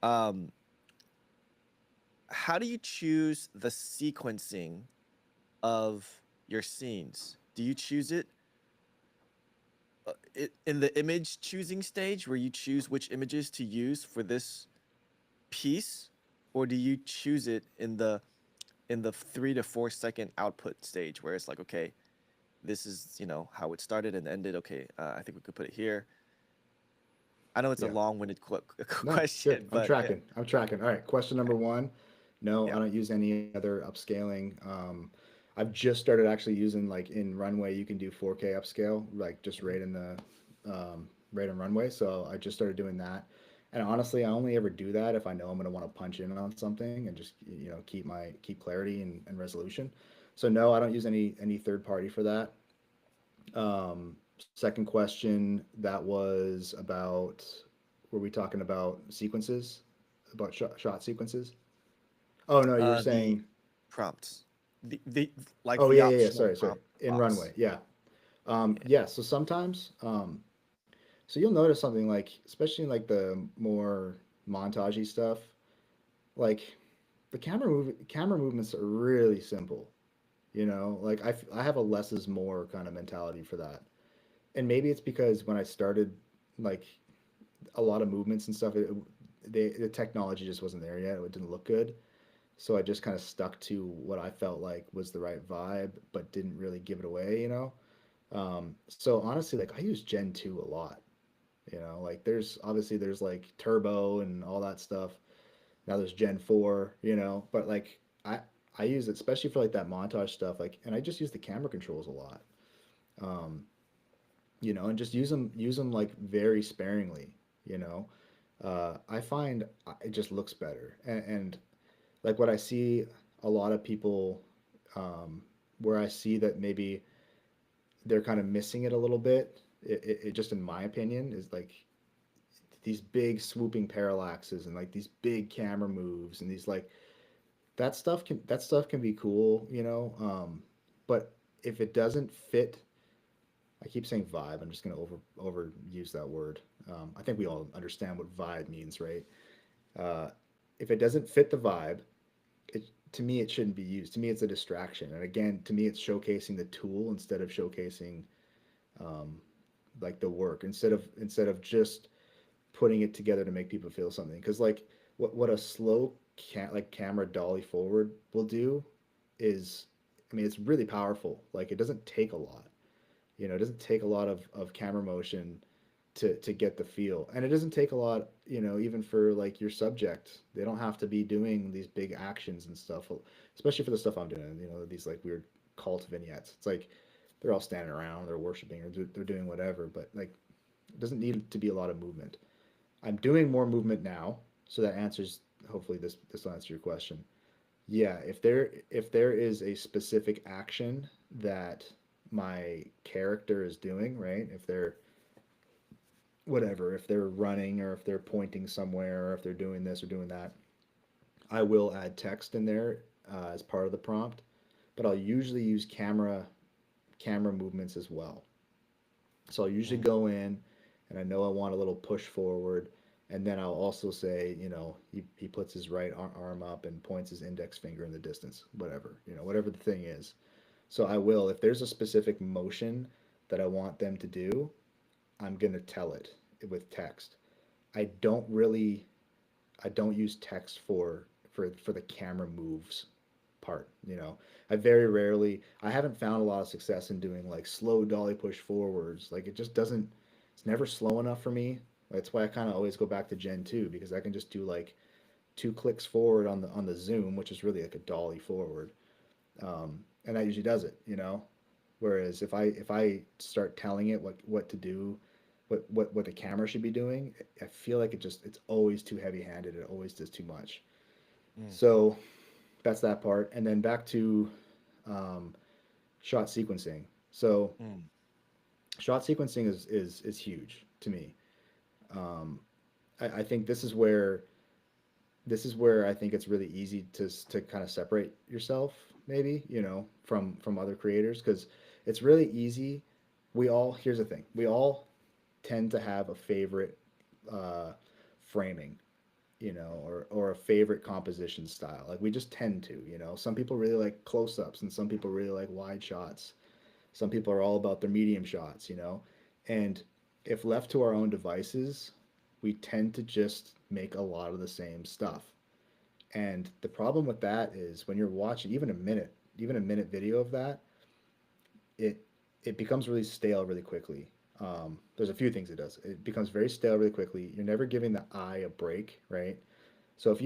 um, how do you choose the sequencing of your scenes? Do you choose it in the image choosing stage where you choose which images to use for this piece, or do you choose it in the 3 to 4 second output stage where it's like, okay, this is, you know, how it started and ended. Okay, I think we could put it here. I know it's a Yeah. long-winded No, good. question, I'm but tracking. I'm tracking. All right. Question number one. No, yeah. I don't use any other upscaling. I've just started actually using like in Runway, you can do 4K upscale, like just Mhm. right in the right in Runway. So I just started doing that. And honestly, I only ever do that if I know I'm going to want to punch in on something and just keep clarity and resolution. So no, I don't use any third party for that. Second question, that was about, were we talking about sequences? About shot sequences? Oh no, you were The saying, prompts, the like oh the yeah, yeah, yeah. optional Sorry, sorry. prompt In box. Runway, yeah. Yeah. Yeah. So sometimes, so you'll notice something like, especially in like the more montagey stuff, like the camera movements are really simple. Like I have a less is more kind of mentality for that. And maybe it's because when I started, like a lot of movements and stuff, the technology just wasn't there yet. It didn't look good. So I just kind of stuck to what I felt like was the right vibe, but didn't really give it away. So honestly, like I use Gen 2 a lot. Like there's like Turbo and all that stuff. Now there's Gen 4, but like I use it especially for like that montage stuff, like, and I just use the camera controls a lot. Um, and just use them like very sparingly. You know, I find it just looks better, and like what I see a lot of people, where I see that maybe they're kind of missing it a little bit. It just in my opinion is like these big swooping parallaxes and like these big camera moves and these like that stuff can be cool, but if it doesn't fit, I keep saying vibe. I'm just going to overuse that word. I think we all understand what vibe means, right? Uh, if it doesn't fit the vibe, to me it shouldn't be used. To me, it's a distraction. And again, to me, it's showcasing the tool instead of showcasing, um, like the work. Instead of just putting it together to make people feel something. Because like what a slow like camera dolly forward will do is, I mean, it's really powerful. Like it doesn't take a lot. It doesn't take a lot of camera motion to get the feel. And it doesn't take a lot, even for like your subject. They don't have to be doing these big actions and stuff, especially for the stuff I'm doing, these like weird cult vignettes. It's like they're all standing around, they're worshiping, or they're doing whatever, but like it doesn't need to be a lot of movement. I'm doing more movement now, so that answers, hopefully this will answer your question. Yeah, if there is a specific action that my character is doing, right? If they're whatever, if they're running or if they're pointing somewhere or if they're doing this or doing that, I will add text in there, as part of the prompt, but I'll usually use camera movements as well. So I'll usually Mm, go in and I know I want a little push forward. And then I'll also say, he puts his right arm up and points his index finger in the distance, whatever the thing is. So I will, if there's a specific motion that I want them to do, I'm going to tell it with text. I don't really, I don't use text for the camera moves part. I very rarely, I haven't found a lot of success in doing like slow dolly push forwards. Like it just doesn't, it's never slow enough for me. That's why I kind of always go back to Gen 2, because I can just do like 2 clicks forward on the zoom, which is really like a dolly forward. And that usually does it. Whereas if I start telling it what to do, what the camera should be doing, I feel like it's always too heavy handed. It always does too much. mm, So that's that part. And then back to, um, shot sequencing. So mm, shot sequencing is huge to me. Um, I think this is where I think it's really easy to kind of separate yourself, maybe, from other creators, because it's really easy. Here's the thing, we all tend to have a favorite, uh, framing. or a favorite composition style. Like we just tend to, some people really like close-ups and some people really like wide shots. Some people are all about their medium shots. And if left to our own devices, we tend to just make a lot of the same stuff. And the problem with that is when you're watching even a minute video of that, it it becomes really stale really quickly. There's a few things it does. It becomes very stale really quickly. You're never giving the eye a break, right? So if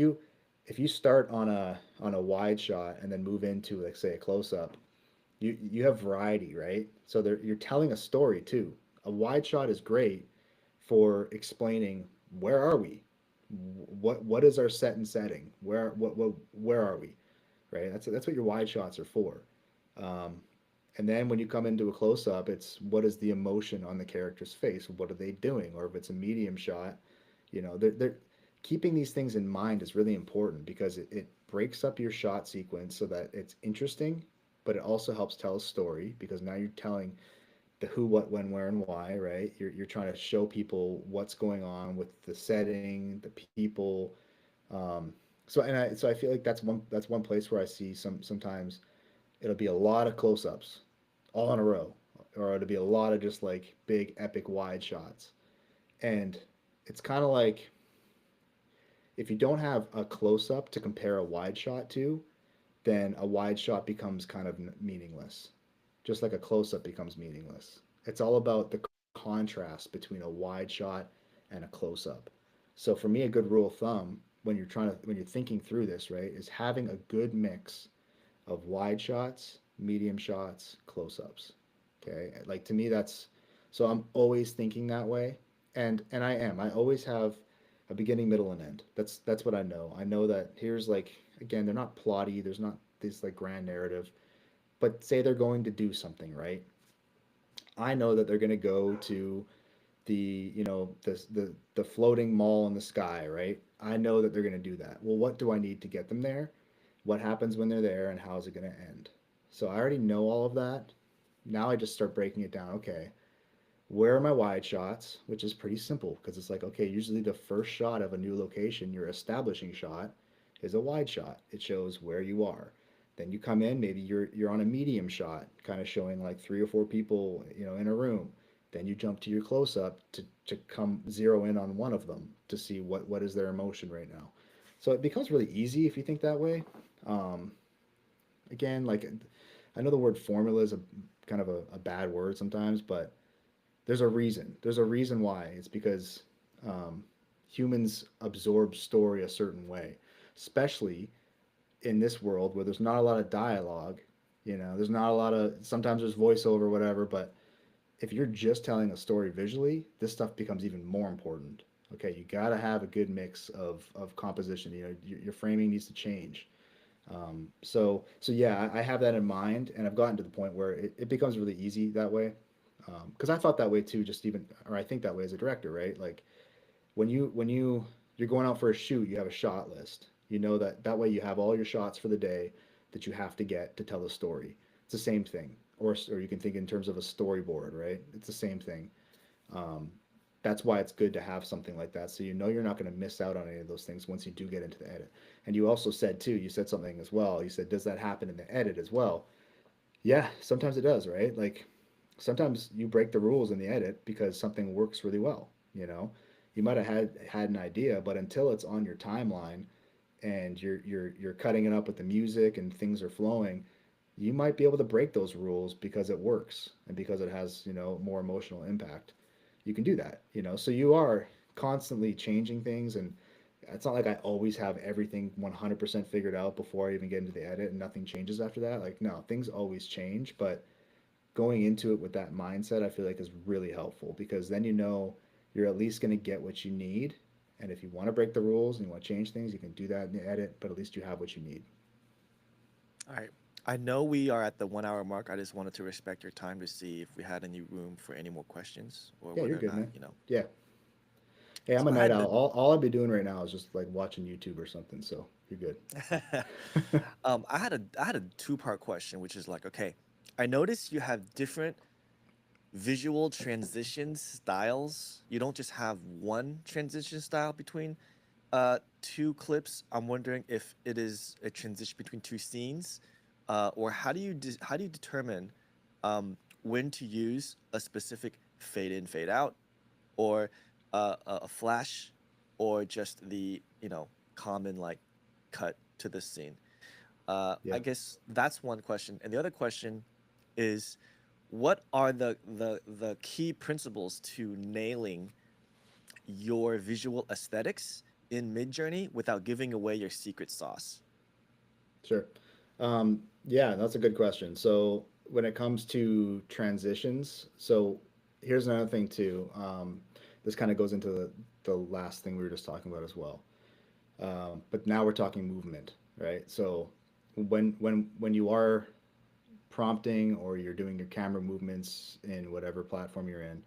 you start on a wide shot and then move into like say a close up, you have variety, right? So you're telling a story too. A wide shot is great for explaining where are we, what is our set and setting, where are we, right? That's what your wide shots are for. Um, and then when you come into a close up, it's what is the emotion on the character's face? What are they doing? Or if it's a medium shot, they're keeping these things in mind is really important because it breaks up your shot sequence so that it's interesting, but it also helps tell a story because now you're telling the who, what, when, where, and why, right? You're trying to show people what's going on with the setting, the people. Um, so I feel like that's one place where I see sometimes it'll be a lot of close-ups all in a row, or it'll be a lot of just like big epic wide shots, and it's kind of like if you don't have a close-up to compare a wide shot to, then a wide shot becomes kind of meaningless, just like a close-up becomes meaningless. It's all about the contrast between a wide shot and a close-up. So for me, a good rule of thumb when you're thinking through this, right, is having a good mix of wide shots, medium shots, close-ups. Okay, like to me that's so I'm always thinking that way, and I always have a beginning, middle, and end. That's what I know. I know that here's like again, they're not plotty. There's not this like grand narrative, but say they're going to do something, right? I know that they're going to go to the floating mall in the sky, right? I know that they're going to do that. Well, what do I need to get them there? What happens when they're there, and how is it going to end? So I already know all of that. Now I just start breaking it down. Okay, where are my wide shots? Which is pretty simple because it's like, okay, usually the first shot of a new location, your establishing shot, is a wide shot. It shows where you are. Then you come in, maybe you're on a medium shot, kind of showing like three or four people, in a room. Then you jump to your close up to come zero in on one of them to see what is their emotion right now. So it becomes really easy if you think that way. Um, Again, like I know the word formula is a kind of a bad word sometimes, but there's a reason. There's a reason why. It's because um, humans absorb story a certain way, especially in this world where there's not a lot of dialogue. There's not a lot of, sometimes there's voiceover, whatever, but if you're just telling a story visually, this stuff becomes even more important. Okay, you got to have a good mix of composition. Your framing needs to change. So yeah, I have that in mind, and I've gotten to the point where it becomes really easy that way. Because I thought that way too, just even, or I think that way as a director, right? Like when you're going out for a shoot, you have a shot list. You know that way you have all your shots for the day that you have to get to tell the story. It's the same thing, or you can think in terms of a storyboard, right? It's the same thing. Um, that's why it's good to have something like that, so you know you're not going to miss out on any of those things once you do get into the edit. And you also said too, you said something as well. You said, does that happen in the edit as well? Yeah, sometimes it does, right? Like sometimes you break the rules in the edit because something works really well, you know? You might have had an idea, but until it's on your timeline and you're cutting it up with the music and things are flowing, you might be able to break those rules because it works and because it has, more emotional impact. You can do that, So you are constantly changing things, and it's not like I always have everything 100% figured out before I even get into the edit and nothing changes after that. Like no, things always change, but going into it with that mindset, I feel like is really helpful because then you're at least going to get what you need. And if you want to break the rules and you want to change things, you can do that in the edit, but at least you have what you need. All right. I know we are at the 1 hour mark. I just wanted to respect your time to see if we had any room for any more questions or Yeah, you're whether or good, not, man. Yeah. Hey, I'm So a I night had owl. the All I'd be doing right now is just like watching YouTube or something. So you're good. I had a two-part question, which is like, okay, I noticed you have different visual transition styles. You don't just have one transition style between two clips. I'm wondering if it is a transition between two scenes, or how do you determine when to use a specific fade in, fade out, or a flash, or just the common like cut to the scene. I Yeah, guess that's one question, and the other question is, what are the key principles to nailing your visual aesthetics in Midjourney without giving away your secret sauce? sure. Yeah, that's a good question. So when it comes to transitions, so here's another thing too. This kind of goes into the last thing we were just talking about as well. But now we're talking movement, right? So when you are prompting or you're doing your camera movements in whatever platform you're in,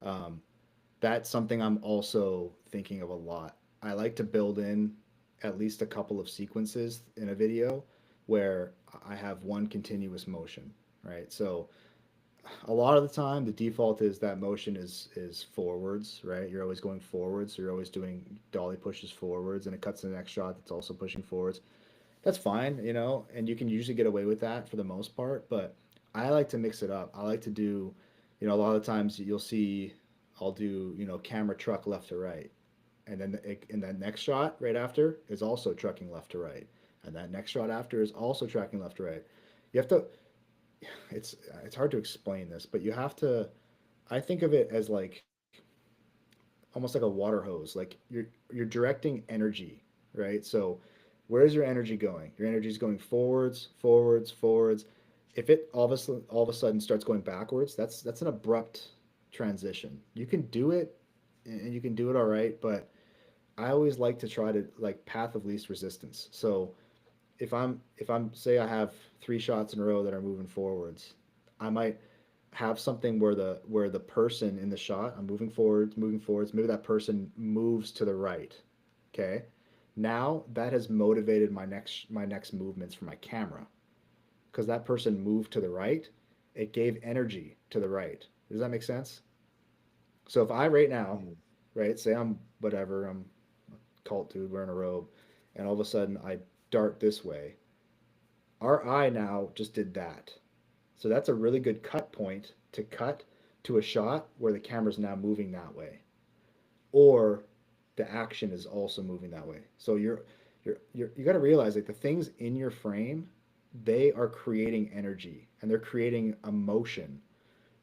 um, that's something I'm also thinking of a lot. I like to build in at least a couple of sequences in a video where I have one continuous motion, right? So a lot of the time the default is that motion is forwards, right? You're always going forwards, so you're always doing dolly pushes forwards and it cuts to the next shot that's also pushing forwards. That's fine, and you can usually get away with that for the most part, but I like to mix it up. I like to do, a lot of times you'll see I'll do, camera truck left to right. And then in that next shot right after is also trucking left to right. And that next shot after is also tracking left to right. You have to it's it's hard to explain this, but you have to I think of it as like almost like a water hose. Like you're directing energy, right? So where's your energy going? Your energy is going forwards, forwards, forwards. If it all of a sudden starts going backwards, that's an abrupt transition. You can do it and you can do it all right, but I always like to try to like path of least resistance. So if I'm say I have three shots in a row that are moving forwards, I might have something where the person in the shot, I'm moving forwards, maybe that person moves to the right. Okay? Now that has motivated my next movements for my camera because that person moved to the right, it gave energy to the right. Does that make sense? So if I right now, Mm, right, say I'm whatever, I'm a cult dude wearing a robe, and all of a sudden I dart this way, our eye now just did that. So that's a really good cut point to cut to a shot where the camera's now moving that way. Or the action is also moving that way. So you got to realize like the things in your frame, they are creating energy and they're creating emotion,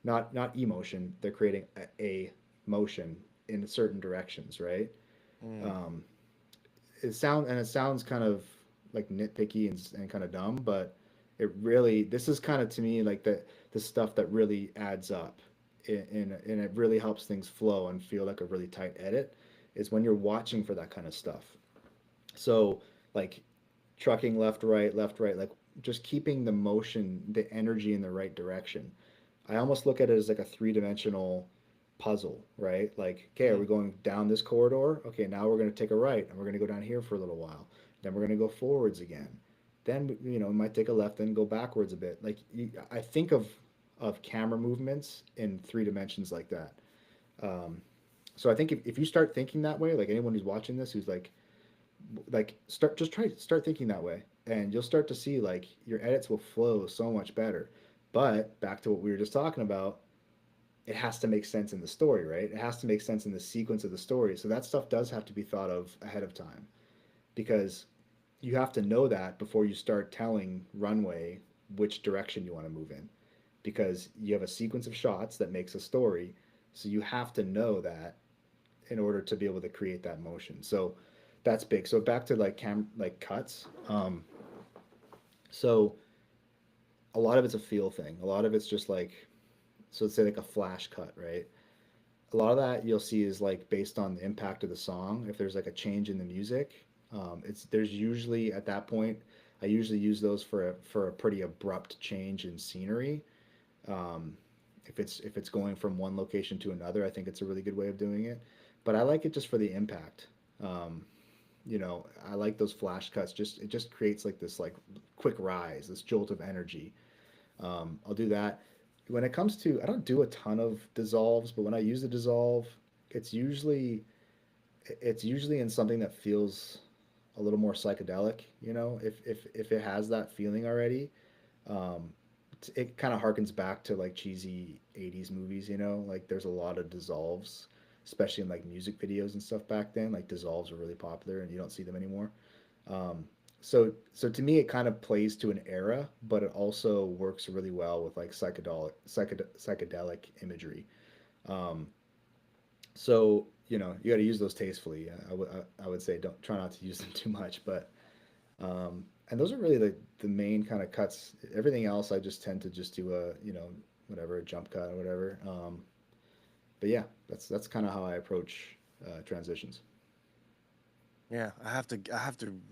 not emotion. They're creating a motion in certain directions, right? mm, Um, it sounds kind of like nitpicky and kind of dumb, but this is kind of to me like the stuff that really adds up, and it really helps things flow and feel like a really tight edit is when you're watching for that kind of stuff. So like trucking left right, like just keeping the motion, the energy in the right direction. I almost look at it as like a three-dimensional puzzle, right? Like, okay, are we mm, going down this corridor? Okay, now we're going to take a right and we're going to go down here for a little while. Then we're going to go forwards again. Then, we might take a left and go backwards a bit. Like, I think of camera movements in three dimensions like that. Um, so I think if you start thinking that way, like anyone who's watching this who's like start thinking that way and you'll start to see like your edits will flow so much better. But back to what we were just talking about, it has to make sense in the story, right? It has to make sense in the sequence of the story. So that stuff does have to be thought of ahead of time because you have to know that before you start telling Runway which direction you want to move in because you have a sequence of shots that makes a story. So you have to know that in order to be able to create that motion. So that's big. So back to like cuts. So a lot of it's a feel thing. A lot of it's just like, so let's say like a flash cut, right? A lot of that you'll see is like based on the impact of the song. If there's like a change in the music, it's there's usually at that point I usually use those for a pretty abrupt change in scenery. Um, if it's going from one location to another, I think it's a really good way of doing it. But I like it just for the impact. Um, I like those flash cuts. Just it just creates like this like quick rise, this jolt of energy. I'll do that. When it comes to, I don't do a ton of dissolves, but when I use the dissolve, it's usually it's usually in something that feels a little more psychedelic. You know, if it has that feeling already, um, it kind of harkens back to like cheesy '80s movies. You know, like there's a lot of dissolves, especially in like music videos and stuff back then. Like dissolves were really popular, and you don't see them anymore. Um, so to me, it kind of plays to an era, but it also works really well with like psychedelic imagery. Um, so you know, you got to use those tastefully. I would say don't try not to use them too much, but and those are really the main kind of cuts. Everything else, I just tend to just do a whatever, a jump cut or whatever. But yeah, that's kind of how I approach transitions. Yeah, I have to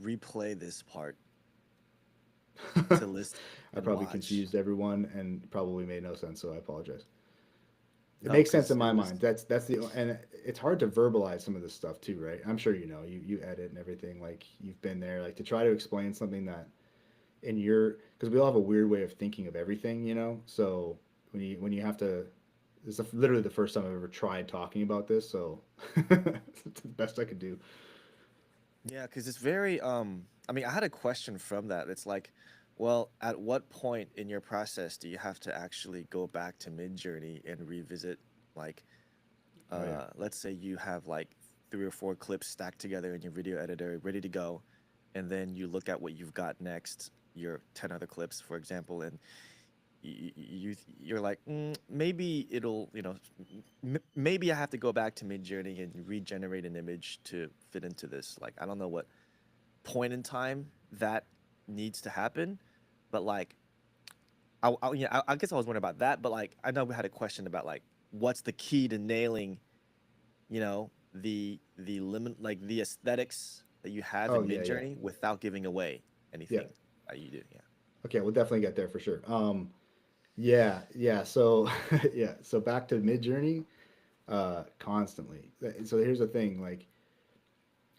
replay this part to listen I and probably watch. confused everyone and probably made no sense, so I apologize. It No, makes sense because in it my was mind. That's the and it's hard to verbalize some of this stuff too, right? I'm sure you know you edit and everything. Like you've been there. Like to try to explain something that in your because we all have a weird way of thinking of everything, you know. So when you have to, literally the first time I've ever tried talking about this. So it's the best I could do. yeah, because it's very I mean, I had a question from that. It's like, well, at what point in your process do you have to actually go back to Mid Journey and revisit like Oh yeah. let's say you have like 3 or 4 clips stacked together in your video editor ready to go, and then you look at what you've got next, your 10 other clips, for example, and you're like, maybe it'll, maybe I have to go back to Mid Journey and regenerate an image to fit into this. Like, I don't know what point in time that needs to happen, but like, I guess I was wondering about that. But like, I know we had a question about like, what's the key to nailing, the limit, like the aesthetics that you have Oh in yeah, Mid yeah, Journey without giving away yeah. anything that you do. Yeah. Okay, we'll definitely get there for sure. Yeah, yeah. So yeah, so back to Mid Journey, constantly. So here's the thing, like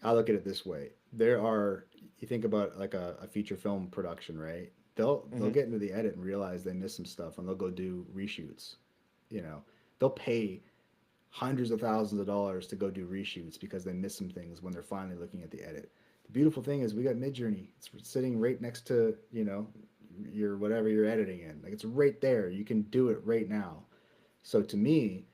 I look at it this way. There are you think about like a feature film production, right? They'll Mm-hmm. get into the edit and realize they missed some stuff and they'll go do reshoots. You know, they'll pay hundreds of thousands of dollars to go do reshoots because they miss some things when they're finally looking at the edit. The beautiful thing is we got Midjourney. It's sitting right next to, your whatever you're editing in. Like it's right there. You can do it right now. So to me,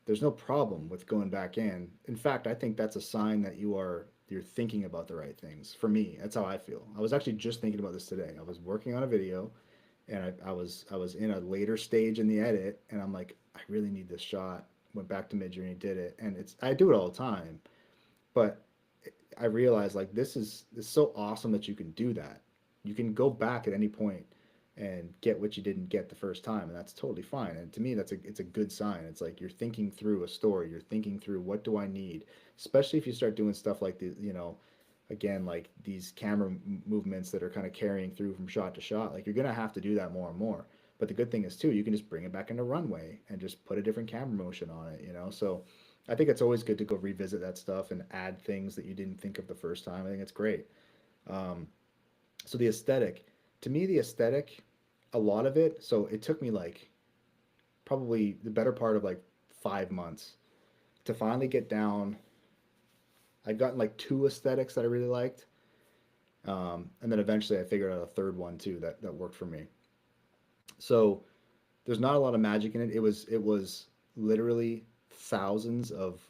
there's no problem with going back in. In fact, I think that's a sign that you're thinking about the right things. For me, that's how I feel. I was actually just thinking about this today. I was working on a video and I was in a later stage in the edit and I'm like, I really need this shot. Went back to Midjourney, did it, and I do it all the time. But I realized like this is so awesome that you can do that. You can go back at any point and get what you didn't get the first time, and that's totally fine. And to me, it's a good sign. It's like you're thinking through a story. You're thinking through what do I need, especially if you start doing stuff like again like these camera movements that are kind of carrying through from shot to shot. Like you're gonna have to do that more and more. But the good thing is too, you can just bring it back into runway and just put a different camera motion on it. So I think it's always good to go revisit that stuff and add things that you didn't think of the first time. I think it's great. Um, so the aesthetic, to me, the aesthetic, a lot of it. So it took me like probably the better part of like 5 months to finally get down. I'd gotten like two aesthetics that I really liked, and then eventually I figured out a third one too that worked for me. So there's not a lot of magic in it. It was literally thousands of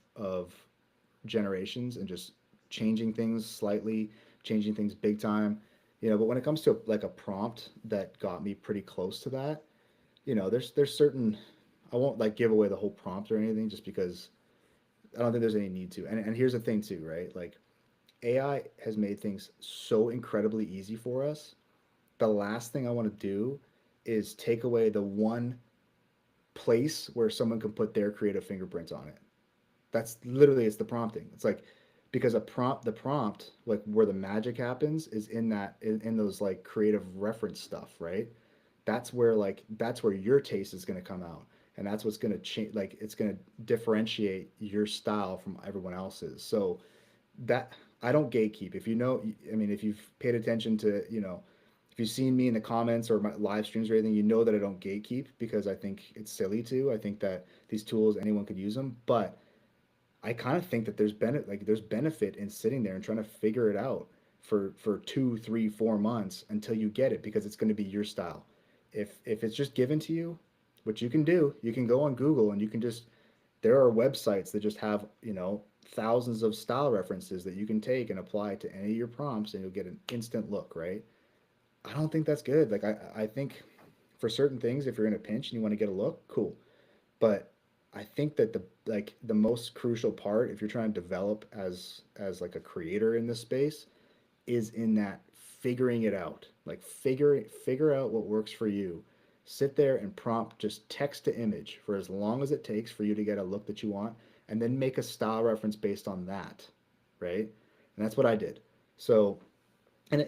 generations and just changing things slightly, changing things big time. But when it comes to like a prompt that got me pretty close to that, there's certain I won't like give away the whole prompt or anything just because I don't think there's any need to. And here's the thing too, right? Like AI has made things so incredibly easy for us. The last thing I want to do is take away the one place where someone can put their creative fingerprints on it. That's literally it's the prompting. It's like because the prompt like where the magic happens is in those like creative reference stuff, right? That's where your taste is going to come out, and that's what's going to change. Like it's going to differentiate your style from everyone else's. So that I don't gatekeep. If you know, I mean, if you've paid attention to, if you've seen me in the comments or my live streams or anything, you know that I don't gatekeep because I think it's silly to. I think that these tools anyone could use them, but I kind of think that there's benefit in sitting there and trying to figure it out for 2, 3, 4 months until you get it, because it's going to be your style. If it's just given to you, what you can do, you can go on Google and you can just, there are websites that just have, thousands of style references that you can take and apply to any of your prompts, and you'll get an instant look, right? I don't think that's good. Like I think for certain things, if you're in a pinch and you want to get a look, cool. But I think that the most crucial part, if you're trying to develop as like a creator in this space, is in that figuring it out. Like figure out what works for you. Sit there and prompt just text to image for as long as it takes for you to get a look that you want, and then make a style reference based on that, right? And that's what I did. So, and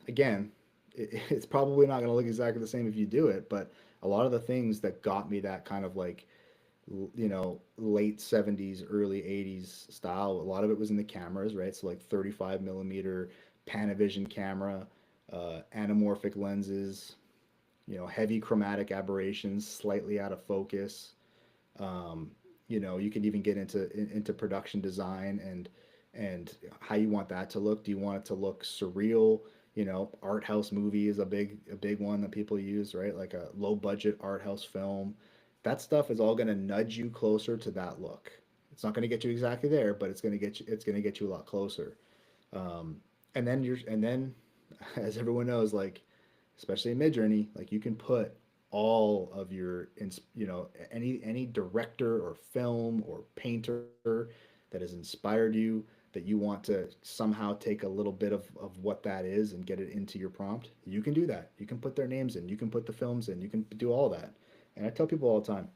again, it's probably not going to look exactly the same if you do it, but a lot of the things that got me that kind of like, late 70s, early 80s style, a lot of it was in the cameras, right? So like 35 millimeter Panavision camera, anamorphic lenses, heavy chromatic aberrations, slightly out of focus. um, you can even get into production design and how you want that to look. Do you want it to look surreal? Art house movie is a big one that people use, right? Like a low budget art house film. That stuff is all going to nudge you closer to that look. It's not going to get you exactly there, but it's going to get you a lot closer. um, and then as everyone knows, like especially in Midjourney, like you can put all of your any director or film or painter that has inspired you, that you want to somehow take a little bit of what that is and get it into your prompt. You can do that. You can put their names in, you can put the films in, you can do all that. And I tell people all the time,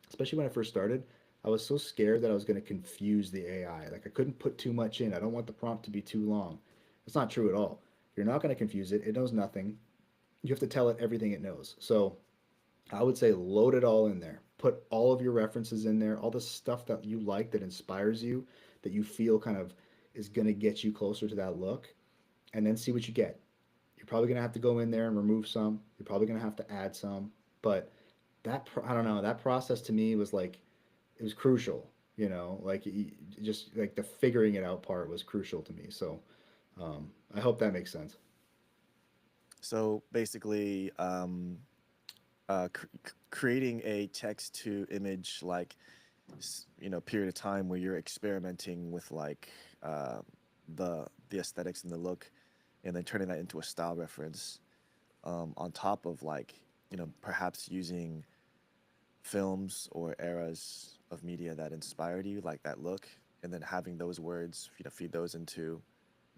especially when I first started, I was so scared that I was going to confuse the AI. Like I couldn't put too much in. I don't want the prompt to be too long. It's not true at all. You're not going to confuse it. It knows nothing. You have to tell it everything it knows. So I would say load it all in there. Put all of your references in there, all the stuff that you like, that inspires you, that you feel kind of is going to get you closer to that look, and then see what you get. You're probably going to have to go in there and remove some. You're probably going to have to add some, but I don't know, that process to me was like, it was crucial. Like just like the figuring it out part was crucial to me. So I hope that makes sense. So basically, creating a text to image like period of time where you're experimenting with like the aesthetics and the look, and then turning that into a style reference, on top of like perhaps using films or eras of media that inspired you, like that look, and then having those words, feed those into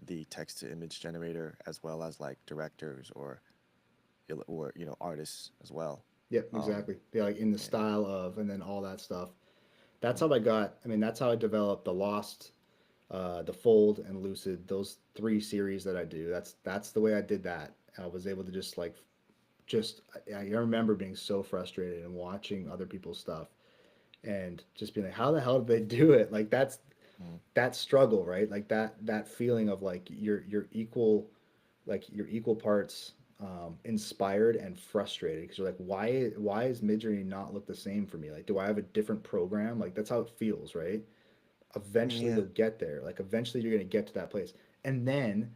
the text to image generator, as well as like directors or artists as well. Yep, Um, exactly. Yeah, like in the yeah. style of, and then all that stuff. That's Mm, how I got. I mean, that's how I developed the Lost, the Fold, and Lucid. Those three series that I do. That's the way I did that. I was able to just like, just I remember being so frustrated and watching other people's stuff and just being like, how the hell did they do it? Like that's mm, that struggle, right? Like that feeling of like you're equal, like you're equal parts inspired and frustrated, because you're like, why is Midjourney not look the same for me? Like, do I have a different program? Like that's how it feels, right? Eventually yeah. you'll get there. Like eventually you're gonna get to that place, and then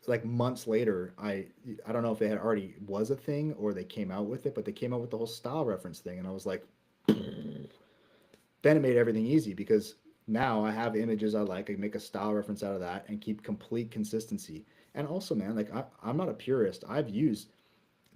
like months later, I don't know if it had already was a thing or they came out with it, but they came out with the whole style reference thing, and I was like, then it made everything easy, because now I have images I like. I can make a style reference out of that and keep complete consistency. And also, man, like I'm not a purist. I've used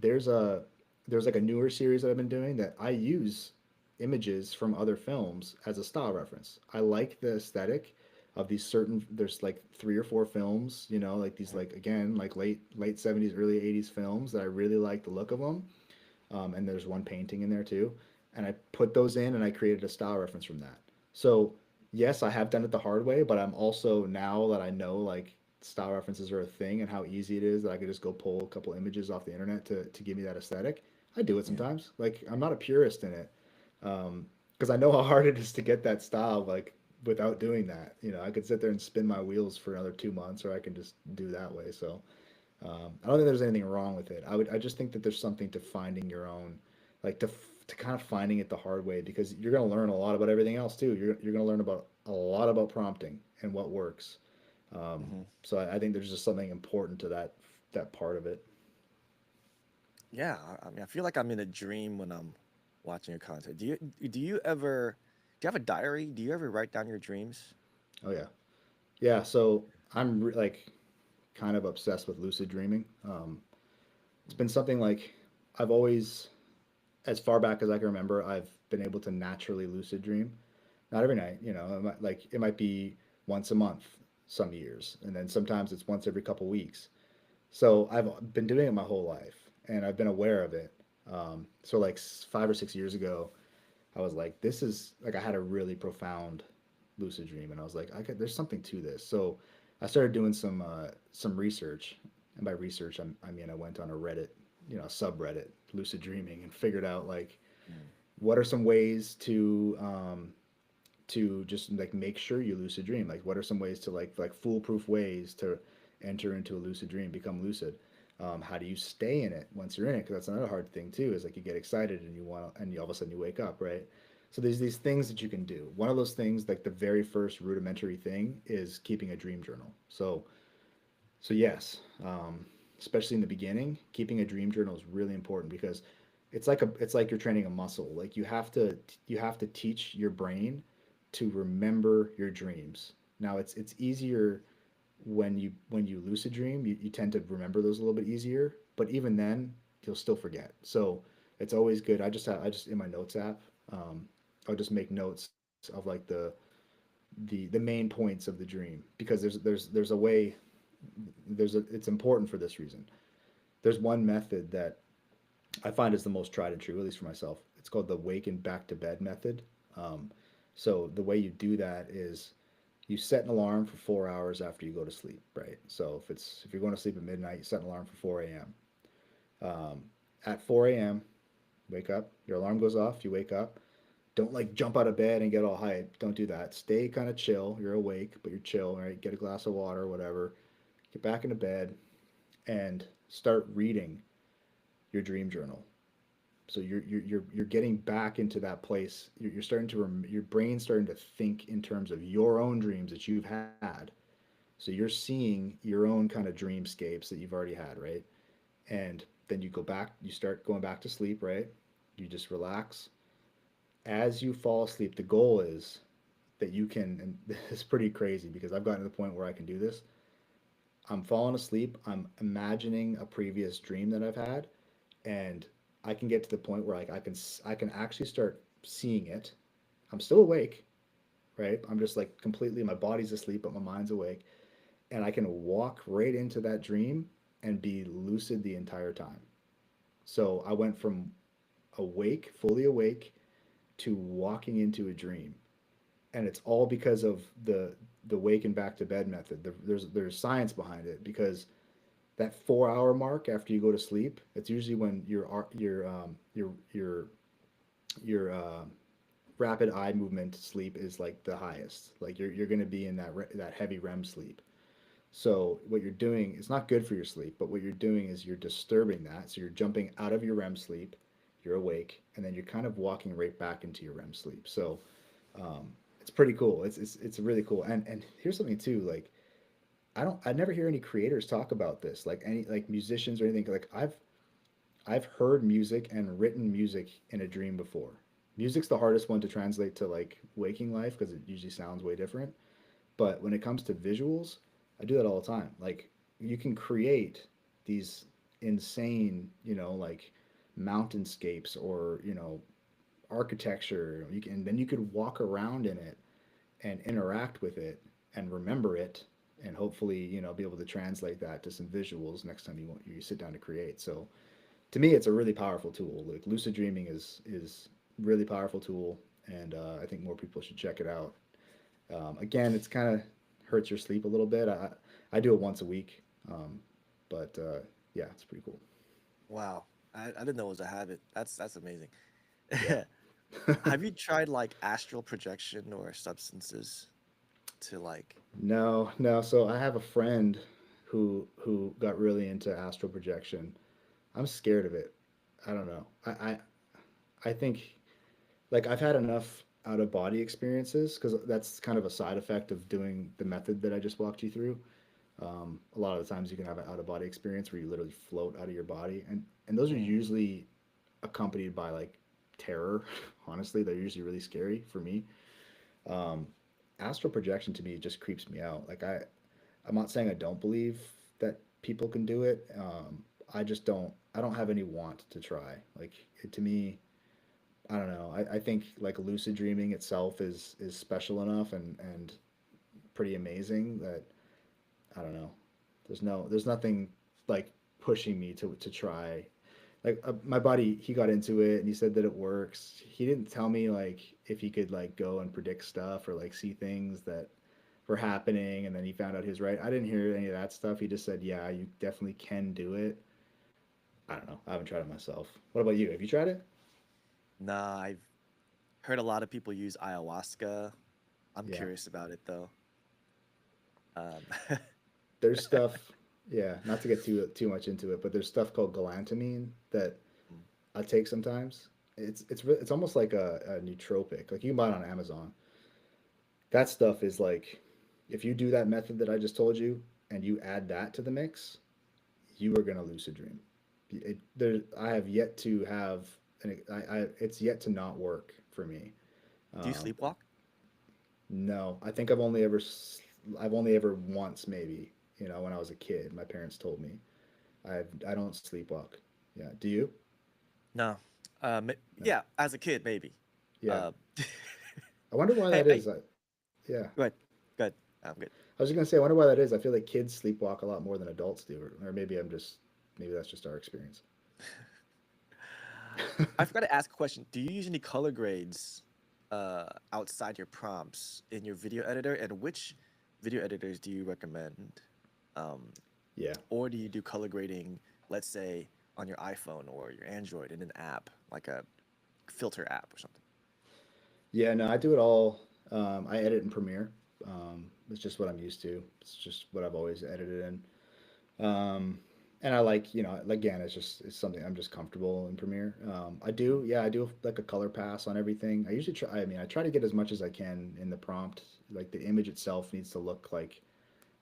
there's a there's like a newer series that I've been doing that I use images from other films as a style reference. I like the aesthetic of these certain, there's like 3 or 4 films, like these, Mm, like again, like late 70s, early 80s films that I really like the look of them. And there's one painting in there too. And I put those in and I created a style reference from that. So yes, I have done it the hard way, but I'm also, now that I know like style references are a thing and how easy it is, that I could just go pull a couple images off the internet to give me that aesthetic. I do it yeah. sometimes. Like I'm not a purist in it, because I know how hard it is to get that style like without doing that. I could sit there and spin my wheels for another 2 months, or I can just do that way. So I don't think there's anything wrong with it. I just think that there's something to finding your own, like to to kind of finding it the hard way, because you're going to learn a lot about everything else too. You're going to learn about a lot about prompting and what works. Hmm. So I think there's just something important to that part of it. Yeah, I mean, I feel like I'm in a dream when I'm watching your content. Do you ever do you have a diary? Do you ever write down your dreams? Oh yeah, yeah. So like kind of obsessed with lucid dreaming. It's been something like I've always, as far back as I can remember, I've been able to naturally lucid dream. Not every night, it might be once a month some years, and then sometimes it's once every couple weeks. So I've been doing it my whole life, and I've been aware of it. So like 5 or 6 years ago, I was like, this is like I had a really profound lucid dream, and I was like, there's something to this. So I started doing some research, and by research I mean I went on a Reddit, subreddit, lucid dreaming, and figured out like Mm. what are some ways to just like make sure you lucid dream. Like what are some ways to like foolproof ways to enter into a lucid dream, become lucid. How do you stay in it once you're in it? Because that's another hard thing too. Is like you get excited and you want, and you all of a sudden you wake up, right? So there's these things that you can do. One of those things, like the very first rudimentary thing, is keeping a dream journal. So yes, especially in the beginning, keeping a dream journal is really important, because it's like you're training a muscle. Like you have to teach your brain to remember your dreams. Now it's easier when you lucid dream, you tend to remember those a little bit easier, but even then you'll still forget. So it's always good. I just in my notes app, I'll just make notes of like the main points of the dream, because there's a way, it's important for this reason. There's one method that I find is the most tried and true, at least for myself. It's called the wake and back to bed method. Um, so the way you do that is you set an alarm for 4 hours after you go to sleep, right? So if you're going to sleep at midnight, you set an alarm for 4 a.m. At 4 a.m., wake up. Your alarm goes off. You wake up. Don't like jump out of bed and get all hyped. Don't do that. Stay kind of chill. You're awake, but you're chill, right? Get a glass of water, whatever. Get back into bed and start reading your dream journal. So you're getting back into that place. You're starting to your brain's starting to think in terms of your own dreams that you've had. So you're seeing your own kind of dreamscapes that you've already had, right? And then you go back. You start going back to sleep, right? You just relax. As you fall asleep, the goal is that you can, and this is pretty crazy because I've gotten to the point where I can do this. I'm falling asleep. I'm imagining a previous dream that I've had, and I can get to the point where like I can actually start seeing it. I'm still awake, right? I'm just like completely, my body's asleep, but my mind's awake, and I can walk right into that dream and be lucid the entire time. So I went from awake, fully awake, to walking into a dream, and it's all because of the wake and back to bed method. There's science behind it, because that 4 hour mark after you go to sleep, it's usually when your rapid eye movement sleep is like the highest. Like you're going to be in that heavy REM sleep. So what you're doing, it's not good for your sleep, but what you're doing is you're disturbing that. So you're jumping out of your REM sleep, you're awake, and then you're kind of walking right back into your REM sleep. So it's pretty cool. It's really cool. And here's something too, like I never hear any creators talk about this, like any like musicians or anything. Like I've heard music and written music in a dream before. Music's the hardest one to translate to like waking life because it usually sounds way different. But when it comes to visuals, I do that all the time. Like you can create these insane, like mountainscapes or, architecture. You can, and then you could walk around in it and interact with it and remember it, and hopefully, be able to translate that to some visuals next time you sit down to create. So to me, it's a really powerful tool. Like lucid dreaming is really powerful tool, and I think more people should check it out. Again, it's kind of hurts your sleep a little bit. I do it once a week, but yeah, it's pretty cool. Wow, I didn't know it was a habit. That's amazing. Yeah. Have you tried like astral projection or substances to like? No, no. So I have a friend who got really into astral projection. I'm scared of it. I don't know. I think like I've had enough out of body experiences because that's kind of a side effect of doing the method that I just walked you through. A lot of the times you can have an out of body experience where you literally float out of your body, and those are Mm. usually accompanied by like terror. Honestly, they're usually really scary for me. Um, Astral projection to me just creeps me out. I'm not saying I don't believe that people can do it. I just don't. I don't have any want to try. Like to me, I don't know. I think like lucid dreaming itself is special enough and pretty amazing that I don't know. There's nothing like pushing me to try. Like my buddy, he got into it and he said that it works. He didn't tell me like if he could like go and predict stuff or like see things that were happening, and then he found out he was right. I didn't hear any of that stuff. He just said, "Yeah, you definitely can do it." I don't know. I haven't tried it myself. What about you? Have you tried it? Nah, I've heard a lot of people use ayahuasca. I'm Yeah. curious about it though. Um, There's stuff. Yeah, not to get too much into it, but there's stuff called galantamine that mm, I take sometimes. It's almost like a nootropic. Like you can buy it on Amazon. That stuff is like, if you do that method that I just told you, and you add that to the mix, you are gonna lucid dream. I have yet to have, it's yet to not work for me. do you Um, sleepwalk? no, I think I've only ever once maybe, when I was a kid, my parents told me. I don't sleepwalk. Yeah, do you? No. No. Yeah, as a kid, maybe. Yeah, Uh, I wonder why hey, that hey, is. Yeah, go ahead. Go ahead. I'm good. I was just gonna say, I wonder why that is. I feel like kids sleepwalk a lot more than adults do, or maybe that's just our experience. I forgot to ask a question. Do you use any color grades outside your prompts in your video editor? And which video editors do you recommend? Um, Yeah, or do you do color grading, let's say, on your iPhone or your Android in an app, like a filter app or something? yeah, no, I do it all. I edit in Premiere. It's just what I'm used to. It's just what I've always edited in. And I like, again, it's something I'm just comfortable in Premiere. I do like a color pass on everything. I usually try. I mean, I try to get as much as I can in the prompt. Like the image itself needs to look like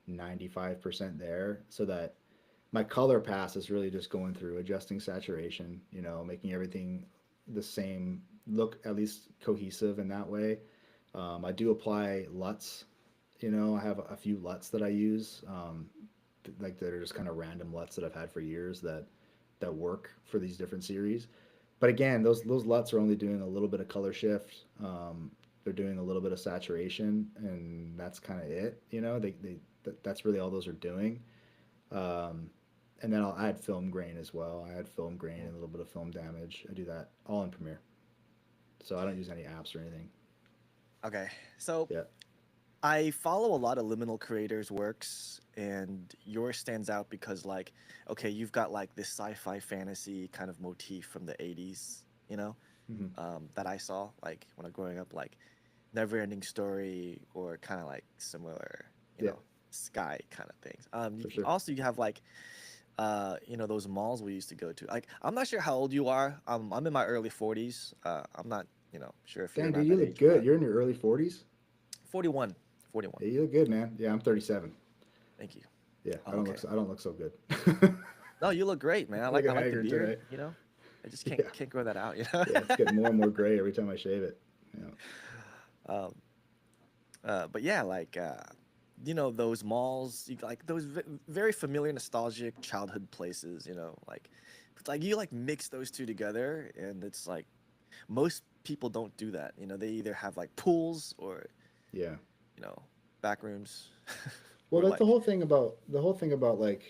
95% there, so that my color pass is really just going through adjusting saturation, making everything the same look, at least cohesive in that way. I do apply LUTs. I have a few LUTs that I use, like that are just kind of random LUTs that I've had for years that work for these different series. But again, those LUTs are only doing a little bit of color shift. They're doing a little bit of saturation, and that's kind of it. That's really all those are doing. Um, and then I'll add film grain as well. I add film grain and a little bit of film damage. I do that all in Premiere, so I don't use any apps or anything. Okay, so Yeah. I follow a lot of liminal creators' works, and yours stands out because, like, okay, you've got like this sci-fi fantasy kind of motif from the 80s, you know, Hmm. that I saw like when I was growing up, like Never-Ending Story or kind of like similar, Yeah, sky kind of things. for sure. Also you have like, those malls we used to go to. Like, I'm not sure how old you are. I'm in my early 40s. I'm not, sure if you're Dang, dude, around you that look age or good. not. You're in your early 40s. 41, 41. Yeah, you look good, man. Yeah, I'm 37. Thank you. Yeah, Oh, okay. I don't look so good. No, you look great, man. I'm looking I like the haggard beard, today. I just Yeah, can't grow that out, you know. yeah, it's getting more and more gray every time I shave it. Yeah, um, but yeah, like those malls, like those very familiar, nostalgic childhood places, like but like you like mix those two together, and it's like most people don't do that. They either have like pools or yeah. you know back rooms, Well, or like like the whole thing about like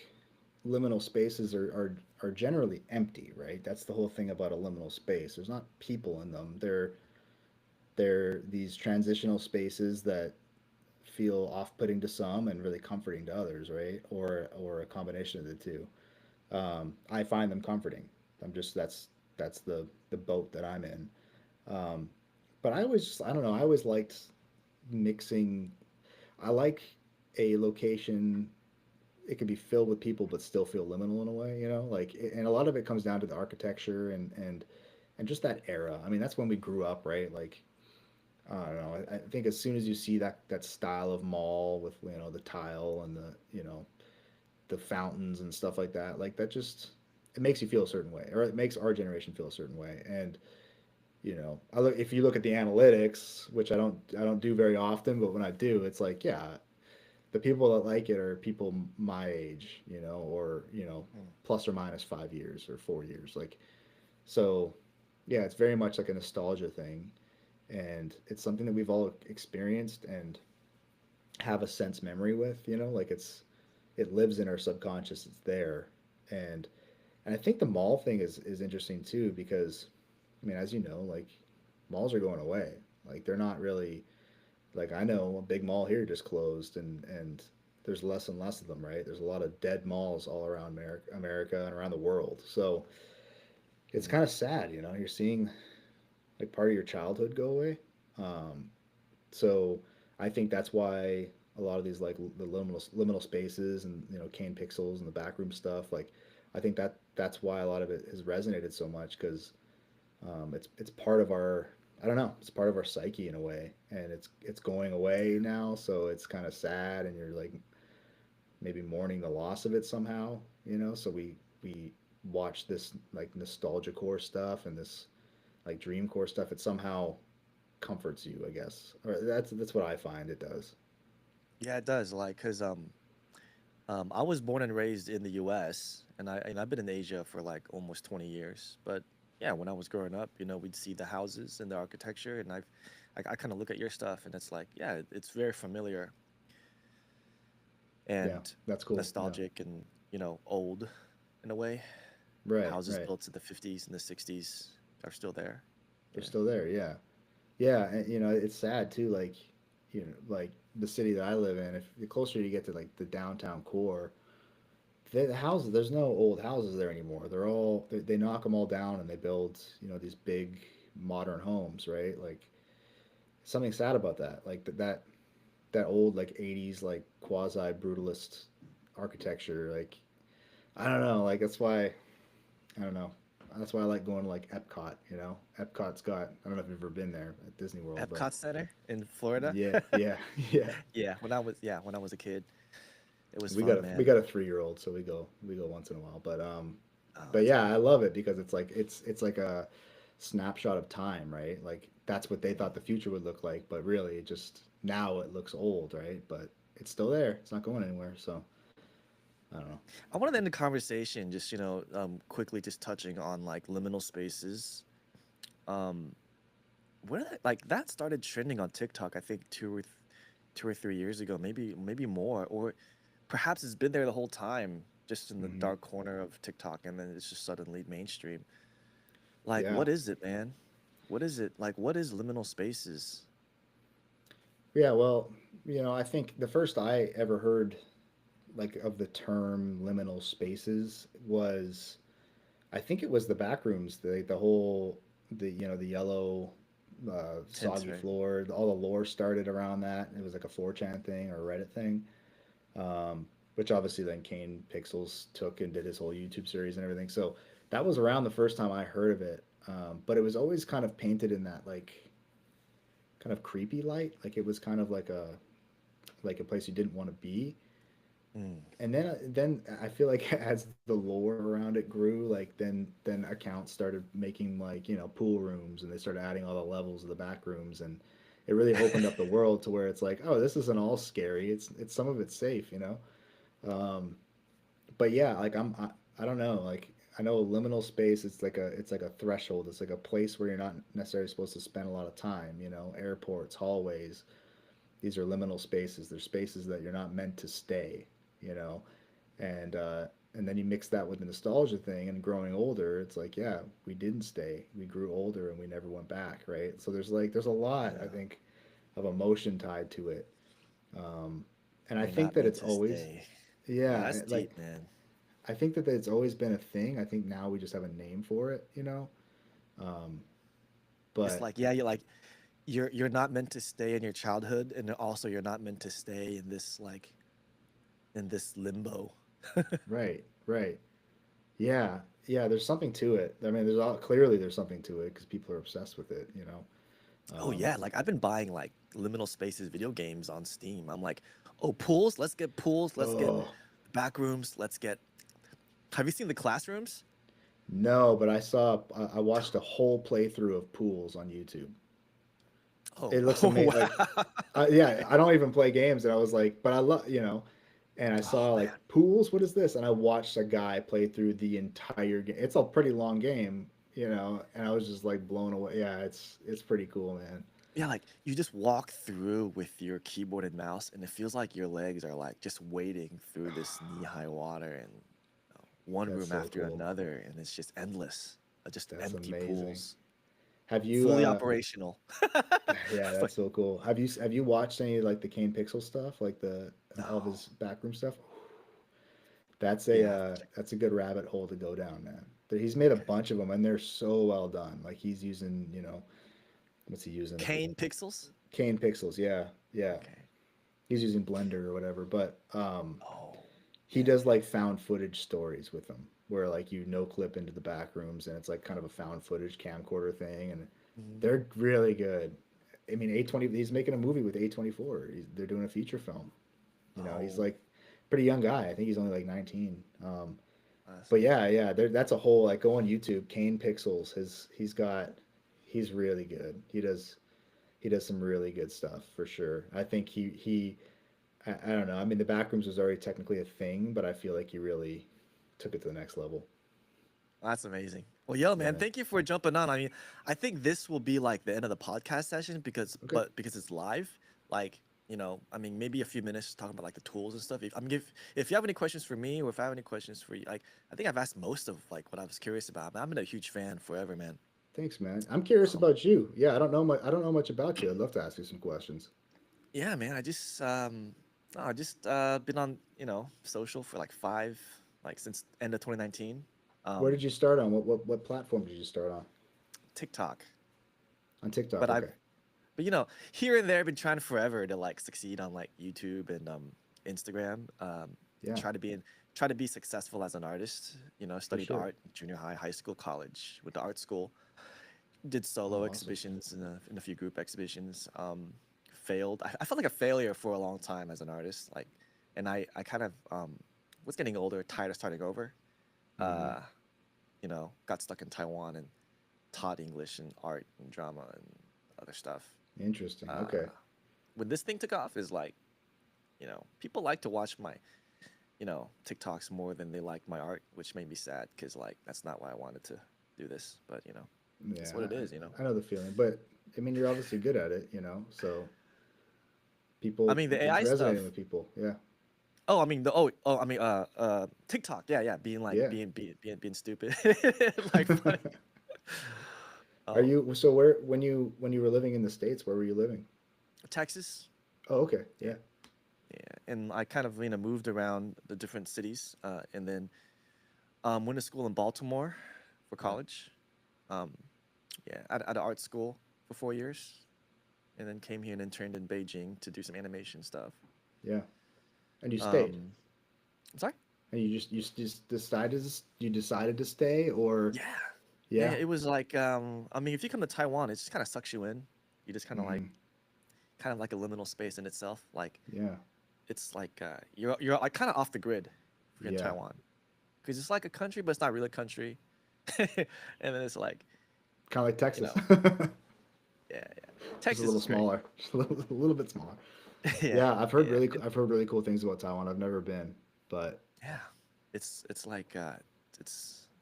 liminal spaces are generally empty, right? That's the whole thing about a liminal space. There's not people in them. They're these transitional spaces that feel off-putting to some and really comforting to others, right? Or a combination of the two. I find them comforting. I'm just that's the boat that I'm in. Um, but I don't know. I always liked mixing. I like a location. It can be filled with people, but still feel liminal in a way. Like, and a lot of it comes down to the architecture and just that era. I mean, that's when we grew up, right? Like, I don't know. I think as soon as you see that style of mall with, you know, the tile and the, you know, the fountains and stuff like that, like that just, it makes you feel a certain way, or it makes our generation feel a certain way. And you know, if you look at the analytics, which I don't do very often, but when I do, it's like, yeah, the people that like it are people my age, you know, or you know, Mm. plus or minus 5 years or 4 years, like so. Yeah, it's very much like a nostalgia thing, and it's something that we've all experienced and have a sense memory with. You know, like it lives in our subconscious. It's there, and and I think the mall thing is interesting too because, I mean, as you know, like malls are going away. Like they're not really, like I know a big mall here just closed, and there's less and less of them, right? There's a lot of dead malls all around America and around the world. So it's Mm. kind of sad, you know. You're seeing like part of your childhood go away. Um, so I think that's why a lot of these like the liminal spaces and, you know, cane pixels and the backroom stuff, like I think that's why a lot of it has resonated so much because it's part of our, I don't know, it's part of our psyche in a way, and it's going away now, so it's kind of sad, and you're like maybe mourning the loss of it somehow, you know. So we watch this like nostalgia core stuff and this like dream core stuff. It somehow comforts you, I guess, or that's what I find it does. Yeah, it does. Like, cause I was born and raised in the U.S. and I've been in Asia for like almost 20 years. But yeah, when I was growing up, you know, we'd see the houses and the architecture, and I kind of look at your stuff, and it's like, yeah, it's very familiar Yeah, and that's cool. Yeah, nostalgic and old in a way. right, Houses right. built in the 50s and the 60s are still there. They're Yeah. still there. Yeah, yeah. And, you know, it's sad too. Like, you know, like the city that I live in. If the closer you get to like the downtown core, the houses, there's no old houses there anymore. They knock them all down and they build, you know, these big modern homes, right? Like something sad about that. Like that old like 80s like quasi brutalist architecture. Like I don't know. Like that's why I don't know. That's why I like going to like Epcot. You know, Epcot's got. I don't know if you've ever been there at Disney World, but Epcot Center in Florida. yeah, yeah, yeah. Yeah, when I was a kid, it was We fun, got we man. got a 3 year old, so we go once in a while. Oh, But that's yeah, cool. I love it because it's like it's like a snapshot of time, right? Like that's what they thought the future would look like, but really, it just now it looks old, right? But it's still there. It's not going anywhere. So I don't know. I wanted to end the conversation just, quickly just touching on like liminal spaces. Um, like that started trending on TikTok, I think 2 or 3 years ago, maybe more, or perhaps it's been there the whole time, just in the Hmm. dark corner of TikTok, and then it's just suddenly mainstream. Like, Yeah, what is it, man? What is it? Like, what is liminal spaces? yeah. Well, you know, I think the first I ever heard like of the term liminal spaces was, I think it was the backrooms, the whole, the, you know, the yellow Tints, soggy right? floor. All the lore started around that. It was like a 4chan thing or a Reddit thing, which obviously then Kane Pixels took and did his whole YouTube series and everything. So that was around the first time I heard of it. But it was always kind of painted in that like kind of creepy light. Like it was kind of like a place you didn't want to be. Mm. And then I feel like as the lore around it grew, like then accounts started making like, you know, pool rooms, and they started adding all the levels of the back rooms, and it really opened up the world to where it's like, oh, this isn't all scary. It's some of it's safe, you know. Um, but yeah, like I don't know, like I know a liminal space. It's like a threshold. It's like a place where you're not necessarily supposed to spend a lot of time. You know, airports, hallways. These are liminal spaces. They're spaces that you're not meant to stay. You know, and then you mix that with the nostalgia thing and growing older, it's like, yeah, we didn't stay, we grew older and we never went back, right? So there's a lot, I Yeah, think, of emotion tied to it, and I you're think not that meant it's to always, stay. Yeah, yeah, that's like deep, man. I think that it's always been a thing. I think now we just have a name for it, you know. um, It's but like, yeah, you're not meant to stay in your childhood, and also you're not meant to stay in this limbo. right, right. Yeah, yeah. There's something to it. I mean, clearly there's something to it because people are obsessed with it. You know. Oh Um, yeah, like I've been buying like liminal spaces video games on Steam. I'm like, oh, pools, let's get pools, let's get oh back rooms, let's get. Have you seen the classrooms? no, but I watched a whole playthrough of pools on YouTube. Oh, It looks oh amazing. Like, wow. yeah, I don't even play games, and I was like, but I love, and I Oh saw like man. pools. What is this? And I watched a guy play through the entire game. It's a pretty long game, and I was just like blown away. Yeah, it's pretty cool, man. Yeah, like you just walk through with your keyboard and mouse, and it feels like your legs are like just wading through this knee-high water and one That's room so after cool. another, and it's just endless, just That's empty amazing. pools, Have you fully operational. Yeah, But that's so cool. Have you watched any like the Kane Pixel stuff, like the all of no, his backroom stuff? yeah, That's a good rabbit hole to go down, man. He's made a okay. bunch of them and they're so well done. Like he's using, what's he using? Cane pixels. Kane Pixels, yeah, yeah. Okay. He's using Blender or whatever, but Oh, he yeah, does yeah. like found footage stories with them, where like you no clip into the back rooms and it's like kind of a found footage camcorder thing, and Mhm. they're really good. I mean, A20. He's making a movie with A24. They're doing a feature film. He's Oh, like pretty young guy. I think he's only like 19. that's But amazing. yeah, yeah, that's a whole like go on YouTube. Kane Pixels. He's really good. He does some really good stuff for sure. I think I don't know. I mean, the backrooms was already technically a thing, but I feel like he really took it to the next level. That's amazing. Well, yo, man, Yeah. thank you for jumping on. I mean, I think this will be like the end of the podcast session Okay. because it's live, like, I mean, maybe a few minutes talking about like the tools and stuff. If you have any questions for me or if I have any questions for you, like, I think I've asked most of like what I was curious about. I've been a huge fan forever, man. Thanks, man. I'm curious Um, about you. Yeah, I don't know much about you. I'd love to ask you some questions. yeah, man, I just been on, social for like since end of 2019. Where Um, did you start on? What platform did you start on? TikTok. On TikTok. But I've Okay. But here and there, I've been trying forever to like succeed on like YouTube and Instagram. Yeah, Try to be successful as an artist. for Studied sure. art, junior high, high school, college, went to art school, did Oh, solo awesome. exhibitions in a few group exhibitions. Failed. I felt like a failure for a long time as an artist. Like, and I kind of was getting older, tired of starting over. Hmm. Uh, got stuck in Taiwan and taught English and art and drama and other stuff. Interesting. Uh, Okay. when this thing took off is like, people like to watch my, TikToks more than they like my art, which made me sad because like that's not why I wanted to do this. But it's Yeah, what it is. I know the feeling, but I mean, you're obviously good at it, so I mean the it's AI resonating stuff. with people. Yeah, Oh, I mean I mean TikTok. Yeah, yeah, being like yeah. being stupid, like funny. Are Um, you so where when you were living in the States? Where were you living? Texas. Oh, okay. Yeah, Yeah, yeah, and I kind of moved around the different cities, and then went to school in Baltimore for yeah, college. Um, yeah, at an art school for 4 years, and then came here and interned in Beijing to do some animation stuff. yeah. And you stayed, Um, I'm sorry. and you just decided to stay, or Yeah, yeah. yeah. It was like, I mean, if you come to Taiwan, it just kind of sucks you in. You just Hmm. kind of like a liminal space in itself. Like Yeah, it's like you're like kind of off the grid if you're in yeah. Taiwan because it's like a country, but it's not really a country. And then it's like, Kind of like you Texas, know, yeah, yeah. just a Texas little is great. smaller, just a little bit smaller. Yeah, Yeah, yeah. I've heard really cool things about Taiwan. I've never been, but Yeah, it's like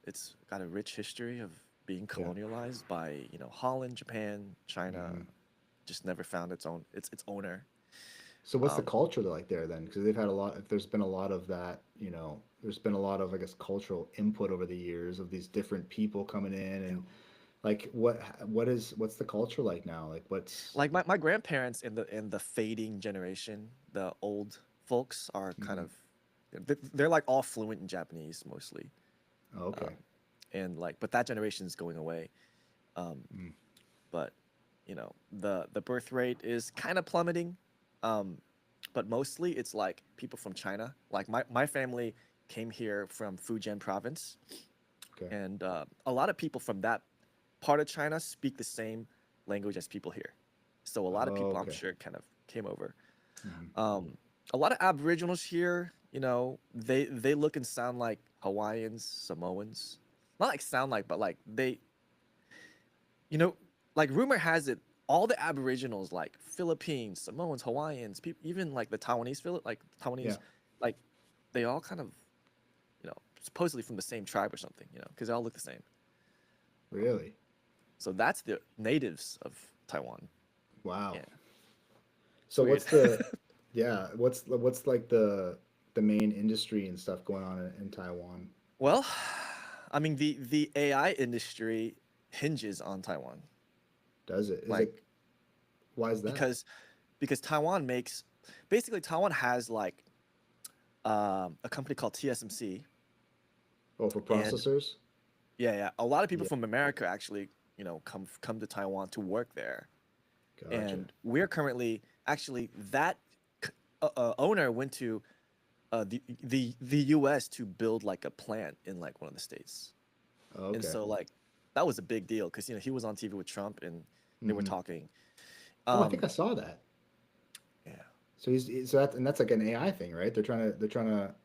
it's got a rich history of being yeah. colonialized by Holland, Japan, China. Hmm. Just never found its owner. So what's the Um, culture like there then? Because they've had a lot. If there's been a lot of that, there's been a lot of I guess cultural input over the years of these different people coming in yeah. and like what's the culture like now? Like what's Like my grandparents in the fading generation, the old folks are kind mhm. of they're like all fluent in Japanese mostly. Oh, Um, okay. and like but that generation is going away. Um, Mm. but the birth rate is kind of plummeting. Um, but mostly it's like people from China. Like my family came here from Fujian province, Okay. and a lot of people from that part of China speak the same language as people here. So a lot of Oh, people, I'm okay. sure, kind of came over. Hmm. A lot of Aboriginals here, they look and sound like Hawaiians, Samoans. Not like sound like, but like you know, like rumor has it, all the Aboriginals, like Philippines, Samoans, Hawaiians, people, even like the Taiwanese, like Yeah. Taiwanese, like they all kind of, supposedly from the same tribe or something, because they all look the same. Um, Really? so that's the natives of Taiwan. Wow. Yeah, it's So weird. what's the yeah, what's like the main industry and stuff going on in Taiwan? Well, I mean, the AI industry hinges on Taiwan, Does it? Is like it why is that? because Taiwan makes, basically Taiwan has like a company called TSMC, Oh, for and processors? yeah, a lot of people Yeah. from America actually, come to Taiwan to work there, Gotcha. and we're currently actually that owner went to the U.S. to build like a plant in like one of the states, Oh, and okay. so like that was a big deal because he was on TV with Trump and they were Hmm. talking. Oh, I think Um, I saw that. yeah, So so that's like an AI thing, right? They're trying to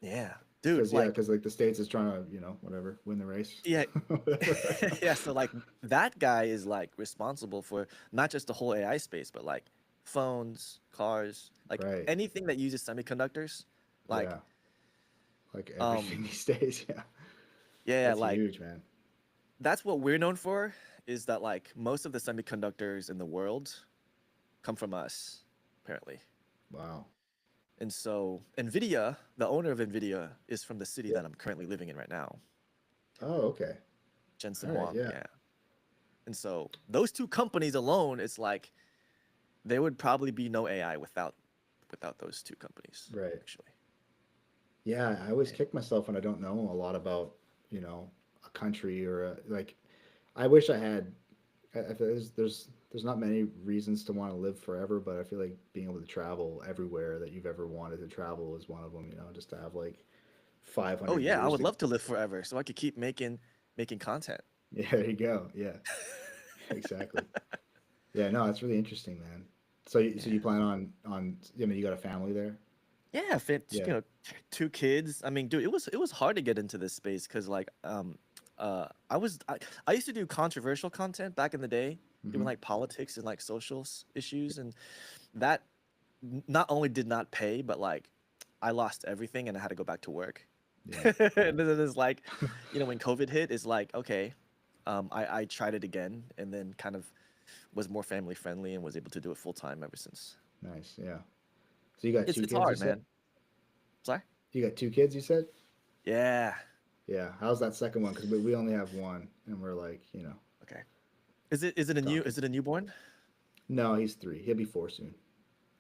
yeah, dude, because yeah, like because like the states is trying to whatever win the race, yeah, whatever. yeah. So like that guy is like responsible for not just the whole AI space, but like phones, cars, like Right. anything that uses semiconductors. Like, Yeah. Like everything um, these days. Yeah. yeah, That's like huge, man. that's what we're known for. Is that like most of the semiconductors in the world come from us, apparently. Wow. And so Nvidia, the owner of Nvidia, is from the city Yeah. that I'm currently living in right now, Oh, okay. Jensen All right. Huang. Yeah. Yeah. And so those two companies alone, it's like there would probably be no AI without those two companies, Right. actually. Yeah. I always Yeah. kick myself when I don't know a lot about, you know, a country or like, I wish I had, I feel there's not many reasons to want to live forever, but I feel like being able to travel everywhere that you've ever wanted to travel is one of them, just to have like Oh 500 yeah, I years would to, love to live forever so I could keep making content. yeah, there you go. Yeah. Exactly. Yeah, no, that's really interesting, man. So Yeah. you plan on you got a family there? Yeah, fit, Yeah. two kids. I mean, dude, it was hard to get into this space because like I used to do controversial content back in the day, doing Hmm. like politics and like social issues, and that not only did not pay, but like I lost everything and I had to go back to work. Yeah. And then it's like, when COVID hit, it's like, okay, I tried it again and then kind of was more family friendly and was able to do it full time ever since. Nice. Yeah. So you got It's two it's kids, you hard, said? man. Sorry. You got two kids, you said? Yeah. Yeah. How's that second one? Because we only have one, and we're like, Okay. Is it a new talking. is it a newborn? No, he's three. He'll be four soon.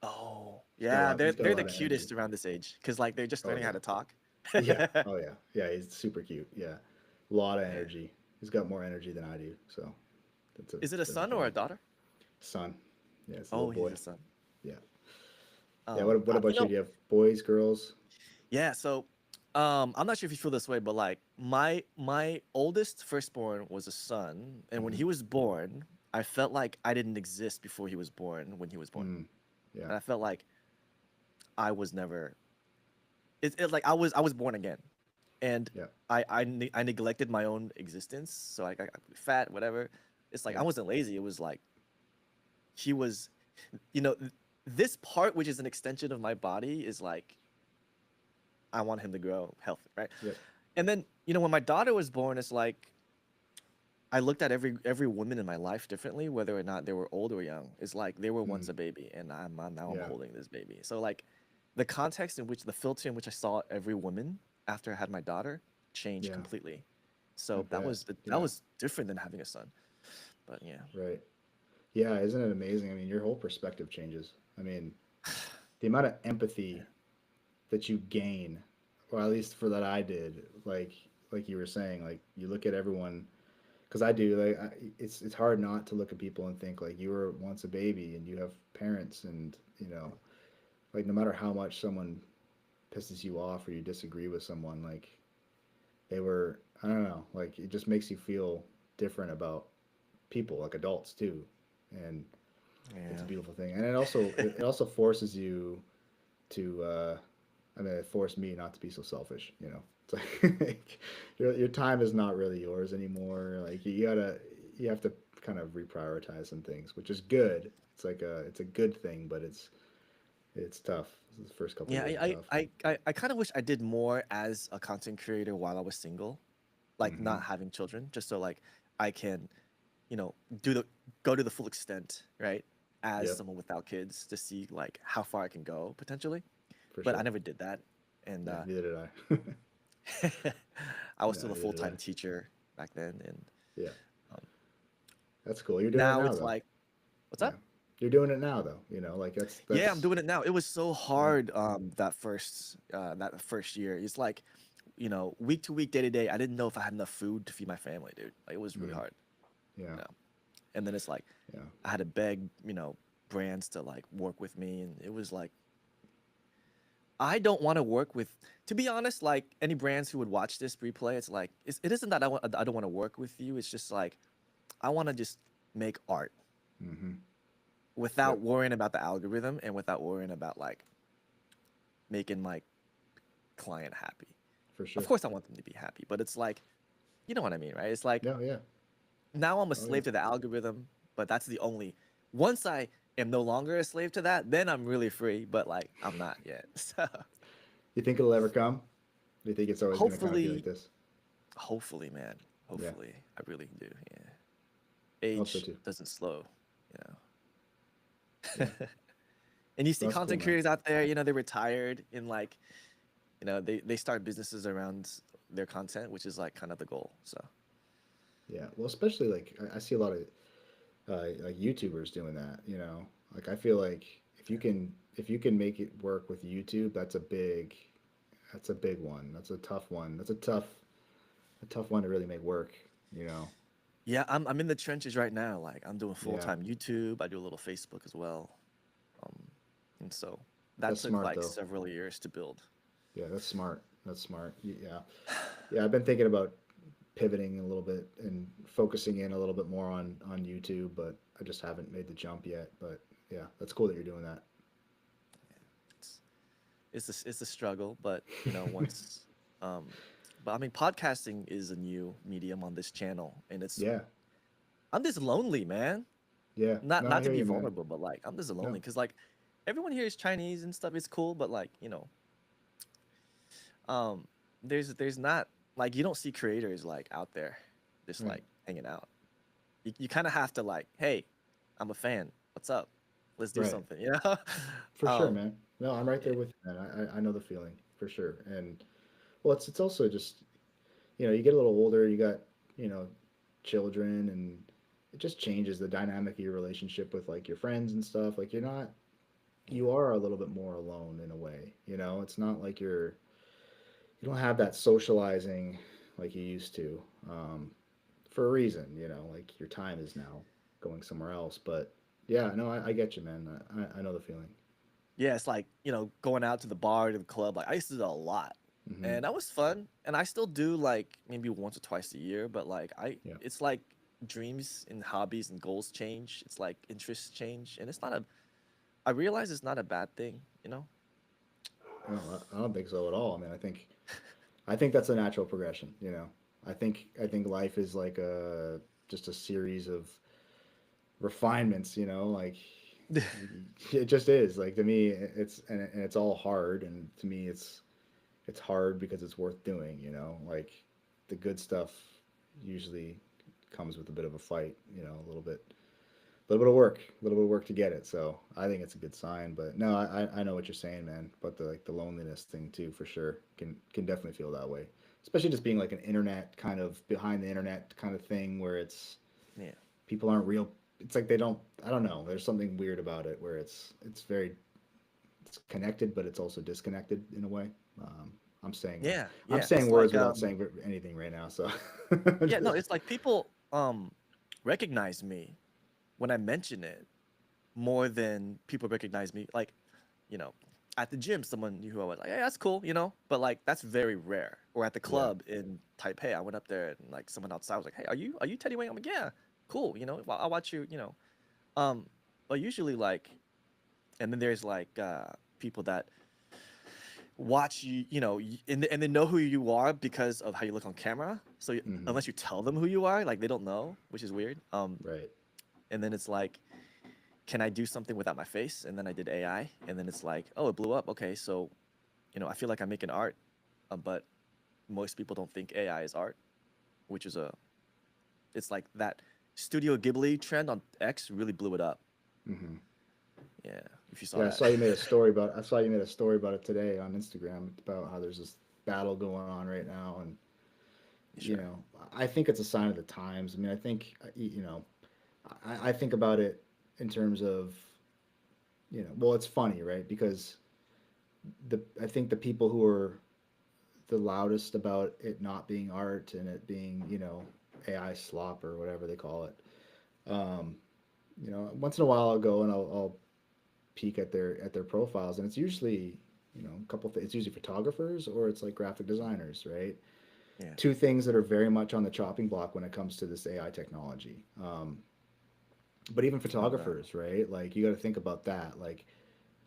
Oh, He's got a yeah. lot. They're He's got a they're the lot of energy. cutest around this age because like they're just Oh learning how yeah. to talk. Yeah. Oh yeah. Yeah. He's super cute. Yeah. A lot of Yeah. energy. He's got more energy than I do. So that's a Is it a bit of a son or a problem. daughter? Son. Yeah, it's a little Oh, he's boy. a son. Yeah. Yeah. What You about you? know, Do you have boys, girls? yeah. So, I'm not sure if you feel this way, but like my oldest firstborn was a son, and when Hmm. he was born, I felt like I didn't exist before he was born. When he was born, Mm. Yeah. and I felt like I was never. It's like I was born again, and Yeah. I neglected my own existence. So like I got fat, whatever. It's like I Yeah. wasn't lazy. It was like he was, you know, th- this part which is an extension of my body is like I want him to grow healthy, right? Yep. And then when my daughter was born, it's like I looked at every woman in my life differently, whether or not they were old or young. It's like they were once Mm. a baby, and now I'm Yeah. holding this baby. So like the context in which the filter in which I saw every woman after I had my daughter changed Yeah. completely. I So that bet. was that Yeah. was different than having a son. But yeah. Right. Yeah. Isn't it amazing? I mean, your whole perspective changes. I mean, the amount of Yeah. empathy that you gain, or at least for that I did, like you were saying, like you look at everyone, because I do, like it's hard not to look at people and think like you were once a baby and you have parents and like no matter how much someone pisses you off or you disagree with someone, like they were, I don't know, like it just makes you feel different about people, like adults too, and it's a Yeah. beautiful thing. And it also forces you to, I mean, it forced me not to be so selfish. You know, it's like your time is not really yours anymore. Like you have to kind of reprioritize some things, which is good. It's a good thing, but it's tough. The first couple of Yeah, years are tough. I kind of wish I did more as a content creator while I was single, like Mm-hmm. not having children, just so like I can, you know, do the go to the full extent, right? As Yep, someone without kids to see like how far I can go potentially. for But I sure. never did that. And Yeah, neither did I. I was No, still a neither did I. full-time teacher back then. And Yeah, um, that's cool. You're doing it now now it's though. like, what's Yeah, up? you're doing it now though. You know, like Yeah, I'm that's doing it now. It was so yeah. hard that first year. It's like, week to week, day to day, I didn't know if I had enough food to feed my family, dude. Like, it was really Mm, hard, yeah, you know. And then it's like yeah. I had to beg, brands to like work with me, and it was like I don't want to work with. To be honest, like any brands who would watch this replay, it's like it isn't that I don't want to work with you. It's just like I want to just make art Mm-hmm. without Yep, worrying about the algorithm and without worrying about like making my client happy. for Of sure. course, I want them to be happy, but it's like, you know what I mean, right? It's like Yeah, yeah. now I'm a Oh yeah. slave to the algorithm, but that's the only. Once I am no longer a slave to that, then I'm really free. But like, I'm not yet. So You think it'll ever come? Do you think it's always going to kind of be like hopefully, this? hopefully, man, Yeah, hopefully, I really do. Yeah, I hope so age too. doesn't slow, Yeah, and you see that's cool, content man. creators out there, they're retired and like, they start businesses around their content, which is like kind of the goal. So Yeah, well, especially like I see a lot of like YouTubers doing that. You know, like I feel like if you can make it work with YouTube, that's a big one. That's a tough one. That's a tough one to really make work. You know. yeah, I'm in the trenches right now. Like I'm doing full Yeah, time YouTube. I do a little Facebook as well. Um, and so that that's took smart like though. several years to build. Yeah, that's smart. That's smart. Yeah, yeah. I've been thinking about pivoting a little bit and focusing in a little bit more on YouTube, but I just haven't made the jump yet. But yeah, that's cool that you're doing that. It's it's a struggle, but once um but I mean podcasting is a new medium on this channel, and Yeah, I'm just lonely, man. yeah. Not No, I not to hear be you, man. vulnerable, but like I'm just No, lonely cuz like everyone here is Chinese and stuff. It's cool, but like, um there's not like you don't see creators like out there just right. like hanging out. You kind of have to like, hey, I'm a fan. What's up? Let's do Right. something, you know? For sure, um, man. No, I'm right yeah, there with you, man. I know the feeling for sure. And well, it's also just you get a little older, you got you know children, and it just changes the dynamic of your relationship with like your friends and stuff. Like yeah, you are a little bit more alone in a way. You know, it's not like you don't have that socializing like you used to. For a reason, like your time is now going somewhere else. But yeah, no, I get you, man. I know the feeling. yeah. It's like going out to the bar to the club. Like I used to do a lot, Hmm. and that was fun. And I still do like maybe once or twice a year. But like Yeah. it's like dreams and hobbies and goals change. It's like interests change, and it's not a. I realize it's not a bad thing, you know. No, I don't think so at all. I mean, I think that's a natural progression. I think life is like a just a series of refinements. Like it just is. Like to me, and it's all hard, and to me, it's hard because it's worth doing. Like the good stuff usually comes with a bit of a fight. A little bit of work to get it. So I think it's a good sign. But no, I know what you're saying, man. But the loneliness thing too, for sure, can definitely feel that way. Especially just being like an internet kind of behind the internet kind of thing where it's Yeah. people aren't real. It's like they don't. I don't know. There's something weird about it where it's connected, but it's also disconnected in a way. Um, I'm saying Yeah, I'm yeah. saying It's words like without saying anything right now. So yeah, no, it's like people recognize me when I mention it more than people recognize me. Like, you know, at the gym, someone who I was like, hey, that's cool, you know, but like that's very rare. Or at the Yeah. club in Taipei, I went up there and like someone outside was like, hey, are you Teddy Wayne? I'm like, yeah, cool, you know, I'll watch you, you know. Um, but usually like, and then there's like people that watch you, you know, and they know who you are because of how you look on camera. So Hmm. unless you tell them who you are, like they don't know, which is weird. Right. And then it's like, can I do something without my face? And then I did AI, and then it's like, oh, it blew up. Okay, so you know, I feel like I'm making art, but most people don't think AI is art, which is it's like that Studio Ghibli trend on X really blew it up. Hmm. Yeah, if you saw Yeah, that. I saw you made a story about it today on Instagram about how there's this battle going on right now, and you Sure. know, I think it's a sign of the times. I mean, I think I think about it in terms of well, it's funny, right? Because I think the people who are the loudest about it not being art and it being AI slop or whatever they call it. Um, once in a while I'll go and I'll peek at their profiles, and it's usually a couple. It's usually photographers or it's like graphic designers, right? Yeah. Two things that are very much on the chopping block when it comes to this AI technology. But even No doubt. photographers, right? Like you got to think about that. Like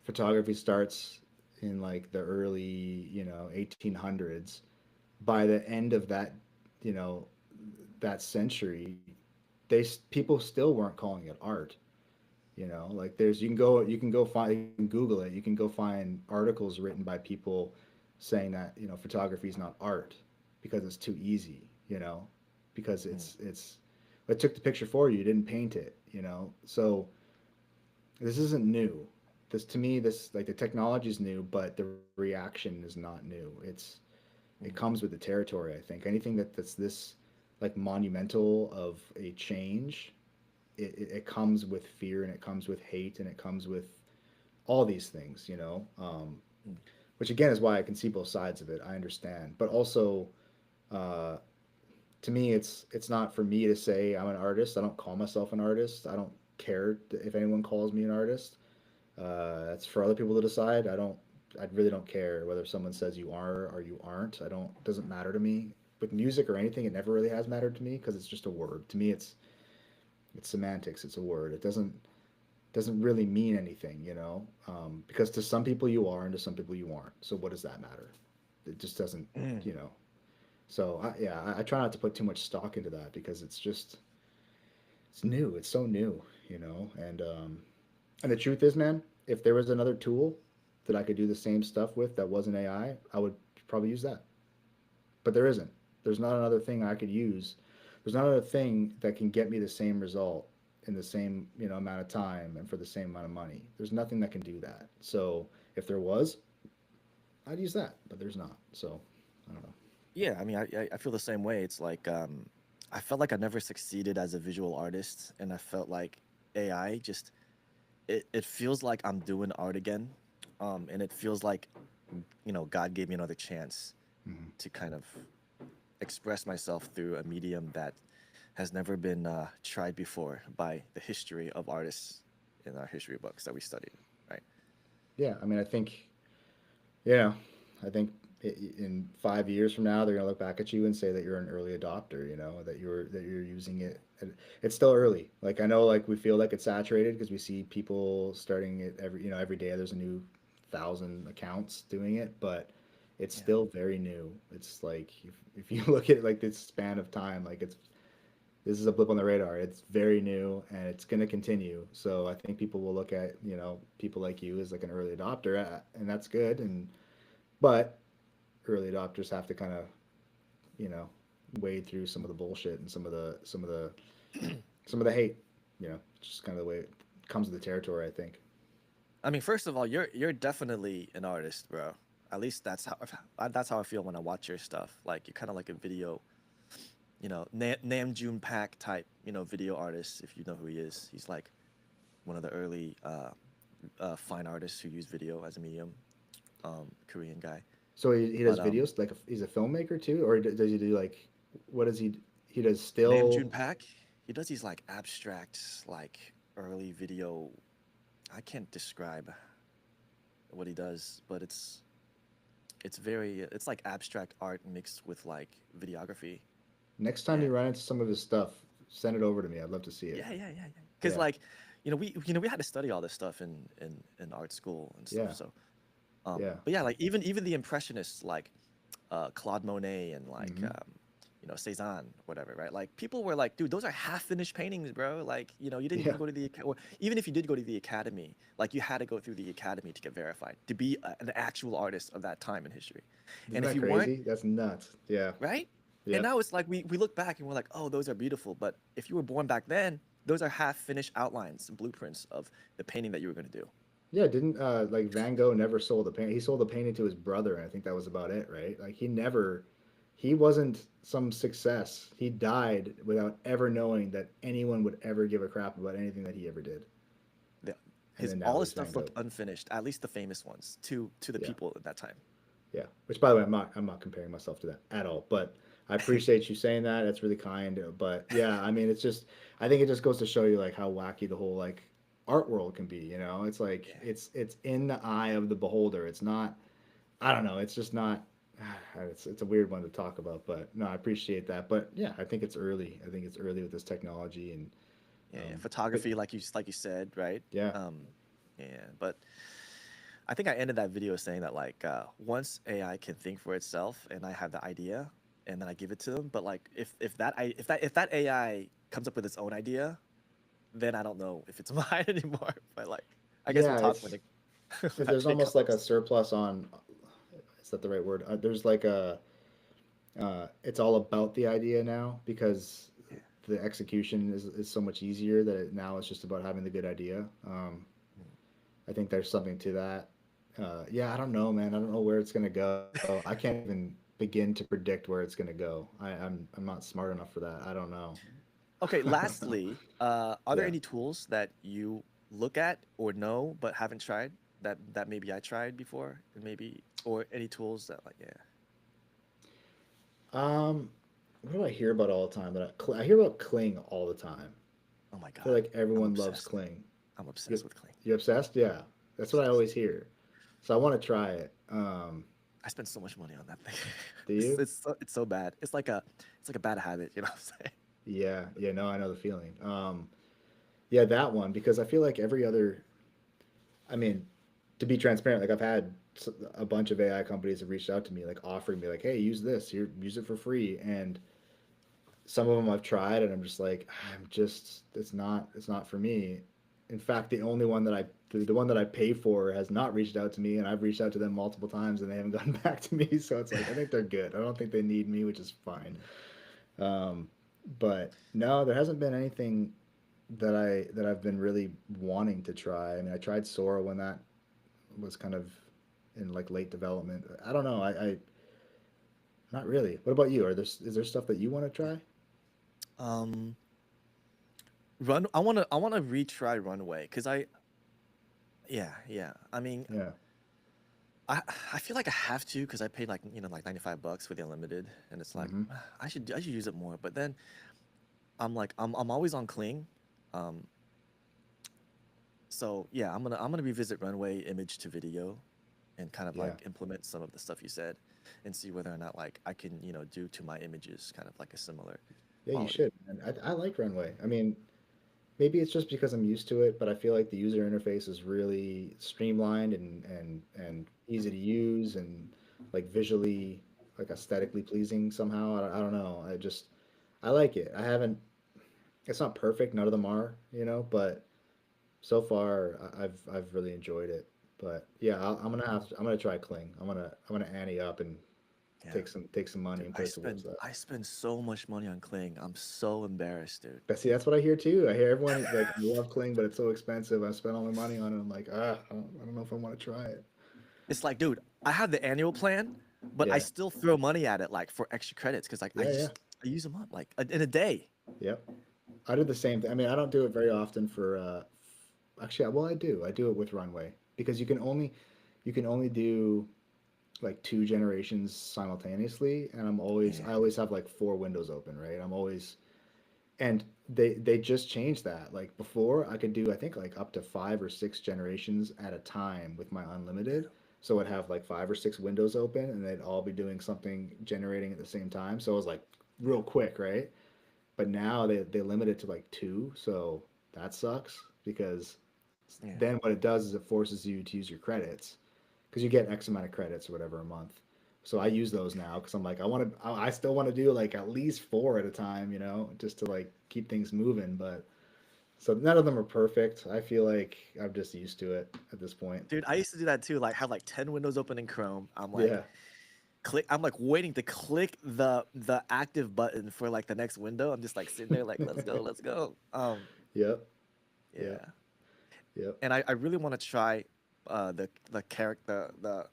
photography starts in like the early 1800s. By the end of you know that century, people still weren't calling it art. Like there's you can go find, you can Google it, you can go find articles written by people saying that photography is not art because it's too easy, because Mm. it's it took the picture for you, you didn't paint it, so this isn't new. This to me, this like the technology is new, but the reaction is not new. It Mm. comes with the territory. I think anything that's this like monumental of a change, it comes with fear and it comes with hate and it comes with all these things, Mm. which again is why I can see both sides of it. I understand, but also uh, to me, it's not for me to say I'm an artist. I don't call myself an artist. I don't care if anyone calls me an artist. That's for other people to decide. I really don't care whether someone says you are or you aren't. I don't. It doesn't matter to me. With music or anything, it never really has mattered to me because it's just a word. To me, it's semantics. It's a word. It doesn't really mean anything, because to some people you are and to some people you aren't. So what does that matter? It just doesn't, Mm. you know. So yeah, I try not to put too much stock into that because it's new. It's so new, and the truth is, man, if there was another tool that I could do the same stuff with that wasn't I would probably use that. But there isn't. There's not another thing I could use. There's not another thing that can get me the same result in the same amount of time and for the same amount of money. There's nothing that can do that. So if there was, I'd use that, but there's not. So I don't know. Yeah, I mean, I feel the same way. It's like I felt like I never succeeded as a visual artist, and I felt like AI just it feels like I'm doing art again, and it feels like you know God gave me another chance Hmm. to kind of express myself through a medium that has never been tried before by the history of artists in our history books that we studied, right? Yeah, I mean, you know, I think in 5 years from now, they're gonna look back at you and say that you're an early adopter. That you're using it. And it's still early. Like I know, like we feel like it's saturated because we see people starting it every day. There's a new 1,000 accounts doing it, but it's Yeah. still very new. It's like if you look at like this span of time, like this is a blip on the radar. It's very new and it's going to continue. So I think people will look at people like you as like an early adopter, and that's good. But early adopters have to kind of you know wade through some of the bullshit and some of the hate. Just kind of the way it comes with the territory. I think. I mean, first of all, you're definitely an artist, bro. At least that's how I feel when I watch your stuff. Like you're kind of like a video, you know, Nam June Pack type, you know, video artist. If you know who he is, he's like one of the early fine artists who use video as a medium. Korean guy. So he does But videos like he's a filmmaker too, or does he do like what does he? He does Nam still. June Pack, he does these like abstract, like early video. I can't describe what he does, but it's very it's like abstract art mixed with like videography. Next time you And run into some of his stuff, send it over to me. I'd love to see it. yeah. Because Yeah, like, we had to study all this stuff in art school and stuff. yeah, So, yeah. but yeah, like even the impressionists like Claude Monet and like Hmm. Cezanne, whatever, right? Like people were like, dude, those are half finished paintings, bro. Like, you didn't even Yeah. go to or even if you did go to the academy, like you had to go through the academy to get verified to be an actual artist of that time in history. Isn't And if that you weren't, crazy? That's nuts. Yeah. right? And Yep. now it's like we look back and we're like, oh, those are beautiful. But if you were born back then, those are half finished outlines and blueprints of the painting that you were going to do. Yeah, didn't like Van Gogh never sold a painting. He sold a painting to his brother, and I think that was about it, right? Like he wasn't some success. He died without ever knowing that anyone would ever give a crap about anything that he ever did. The, And his then now all his he's Van stuff looked Gogh. unfinished, at least the famous ones, to the Yeah, people at that time. yeah. Which, by the way, I'm not comparing myself to that at all. But I appreciate you saying that. That's really kind. But yeah, I mean, it's just I think it just goes to show you like how wacky the whole like art world can be. You know, it's like Yeah. it's in the eye of the beholder. It's not. I don't know. It's just not. It's a weird one to talk about, but no, I appreciate that. But yeah, I think it's early. I think it's early with this technology, and Yeah, but photography, like you said, right? yeah, Um, yeah, but I think I ended that video saying that like once AI can think for itself and I have the idea and then I give it to them, but like if that AI comes up with its own idea, then I don't know if it's mine anymore. But like I guess we'll yeah. talk when It's it when that there's day almost like a comes. surplus on. Is that the right word? There's like a. It's all about the idea now because Yeah. the execution is so much easier that now it's just about having the good idea. I think there's something to that. Yeah, I don't know, man. I don't know where it's gonna go. I can't even begin to predict where it's gonna go. I'm not smart enough for that. I don't know. Okay, I don't know. lastly, are there Yeah. any tools that you look at or know but haven't tried that maybe I tried before and maybe or any tools that like yeah. What do I hear about all the time? I hear about Kling all the time. Oh my I feel God, like I'm everyone loves obsessed, man. Kling. I'm You obsessed with Cling. you obsessed? Yeah, that's what I Obsessed. always hear. So I want to try it. I spend so much money on that thing. Do you? It's so bad. It's like a bad habit, you know what I'm saying? Yeah, yeah. No, I know the feeling. Yeah, that one because I feel like every other. I mean, to be transparent, like I've had a bunch of AI companies have reached out to me, like offering me, like, "Hey, use this. Here, use it for free." And some of them I've tried, and I'm just like, it's not for me. In fact, the one that I pay for has not reached out to me, and I've reached out to them multiple times, and they haven't gotten back to me. So it's like I think they're good. I don't think they need me, which is fine. Um, but no, there hasn't been anything that I've been really wanting to try. I mean, I tried Sora when that was kind of in like late development. I don't know. I not really. What about you? Is there stuff that you want to try? Um, I wanna retry Runway because yeah. I mean, Yeah. I I feel like I have to because I paid like like $95 for the unlimited, and it's like Mm-hmm. I should use it more. But then I'm like I'm always on Kling, um. So yeah, I'm gonna revisit Runway image to video, and kind of Yeah. like implement some of the stuff you said, and see whether or not like I can do to my images kind of like a similar Yeah, you quality. should. And I like Runway. I mean, maybe it's just because I'm used to it, but I feel like the user interface is really streamlined and easy to use and like visually like aesthetically pleasing somehow. I don't know. I like it. I haven't. It's not perfect. None of them are, but so far I've really enjoyed it. But yeah, I'm gonna try Kling. I'm gonna ante up and Yeah, take some money dude, and put it towards that. I spend so much money on Kling. I'm so embarrassed, dude. But see, that's what I hear too. I hear everyone like I love Kling, but it's so expensive. I spent all my money on it. I'm like, I don't know if I want to try it. It's like, dude, I have the annual plan, but I Yeah, still throw money at it like for extra credits because like yeah. I use them up like in a day. Yep. I did the same thing. I mean, I don't do it very often for actually, well, I do. I do it with Runway because you can only do like two generations simultaneously, and Yeah, I always have like four windows open, right? I'm always And they just changed that. Like before, I could do I think like up to 5 or 6 generations at a time with my unlimited. So I'd have like 5 or 6 windows open, and they'd all be doing something generating at the same time. So it was like real quick, right? But now they limit it to like two, so that sucks because Yeah. then what it does is it forces you to use your credits because you get X amount of credits or whatever a month. So I use those now because I'm like I still want to do like at least 4 at a time, just to like keep things moving. But so none of them are perfect. I feel like I'm just used to it at this point. Dude, I used to do that too. Like have like 10 windows open in Chrome. Yeah. I'm like waiting to click the active button for like the next window. I'm just like sitting there like let's go, let's go. Yep. Yep. Yeah. Yep. And I really want to try the character the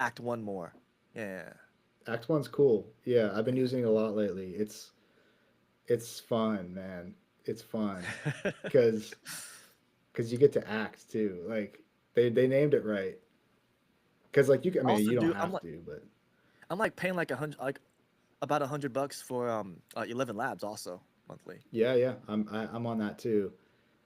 act one more. Yeah. Act One's cool. Yeah, I've been using it a lot lately. It's fun, man. It's fun because you get to act too. Like they named it right. Because like I mean Also, you don't dude, have to, but I'm like paying like about $100 for 11 labs also monthly. yeah, yeah, I'm on that too.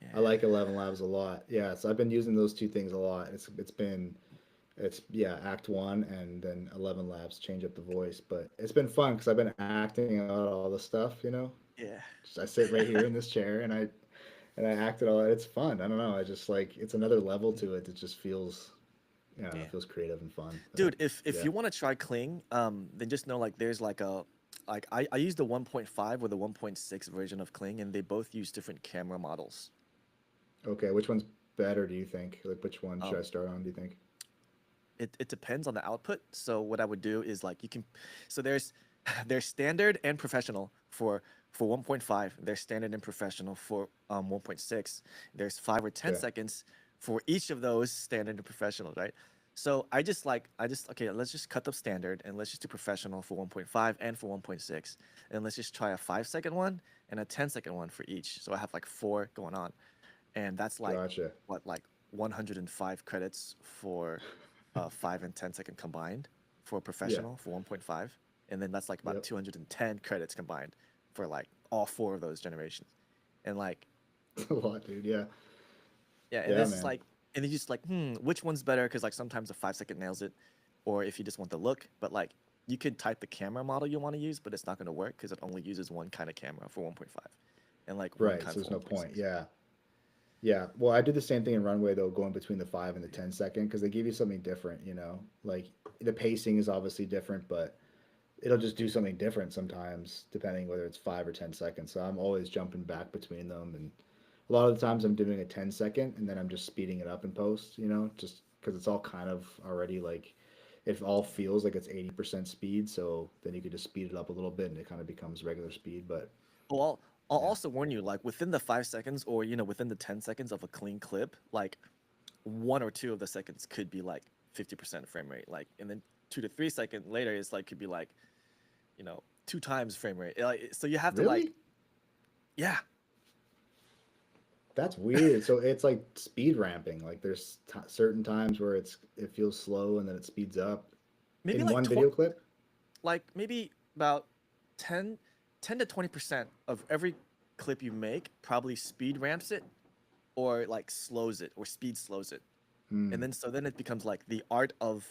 I Yeah. like 11 Labs a lot. Yeah, so I've been using those two things a lot. It's yeah, Act One and then 11 Labs change up the voice, but it's been fun because I've been acting out all the stuff. Yeah. Just, I sit right here in this chair and I act it all. It's fun. I don't know. I just like it's another level to it. It just feels I don't know, Yeah. it feels creative and fun. Dude, if Yeah. you want to try Kling, then just know like there's like I use the 1.5 or the 1.6 version of Kling, and they both use different camera models. Okay, which one's better, do you think? Like, which one should I Um, start on, do you think? it depends on the output. So what I would do is like so there's standard and professional for 1.5. There's standard and professional for 1.6. There's 5 or 10 Okay. seconds for each of those standard and professional, right? So I just okay, let's just cut the standard and let's just do professional for 1.5 and for 1.6. And let's just try a 5 second one and a 10 second one for each. So I have like four going on. And that's like Gotcha. what like 105 credits for 5 and 10 second combined for Yeah. professional for 1.5, and then that's like about Yep. 210 credits combined for like all four of those generations, and like A lot, dude. Yeah. yeah, and Yeah, this is man. like and you just like which one's better because like sometimes a 5 second nails it, or if you just want the look, but like you could type the camera model you want to use, but it's not going to work because it only uses one kind of camera for 1.5 and like one Right. kind So for there's no point. 1.6. Yeah. Yeah. Well, I did the same thing in Runway though, going between the 5 and the 10 second because they give you something different. Like the pacing is obviously different, but it'll just do something different sometimes depending whether it's 5 or 10 seconds. So I'm always jumping back between them, and a lot of the times I'm doing a 10 second and then I'm just speeding it up in post, just because it's all kind of already like it all feels like it's 80% speed. So then you could just speed it up a little bit and it kind of becomes regular speed. But Oh, I'll yeah, also warn you, like within the 5 seconds or within the 10 seconds of a clean clip, like one or two of the seconds could be like 50% frame rate, like, and then 2 to 3 seconds later, it's like could be like 2 times frame rate. Like, so you have to like, really, yeah, that's weird. So it's like speed ramping. Like there's certain times where it feels slow and then it speeds up maybe in like one video clip. maybe about 10, 10 to 20% of every clip you make probably speed ramps it or like slows it or speed slows it, and Hmm. then so then it becomes like the art of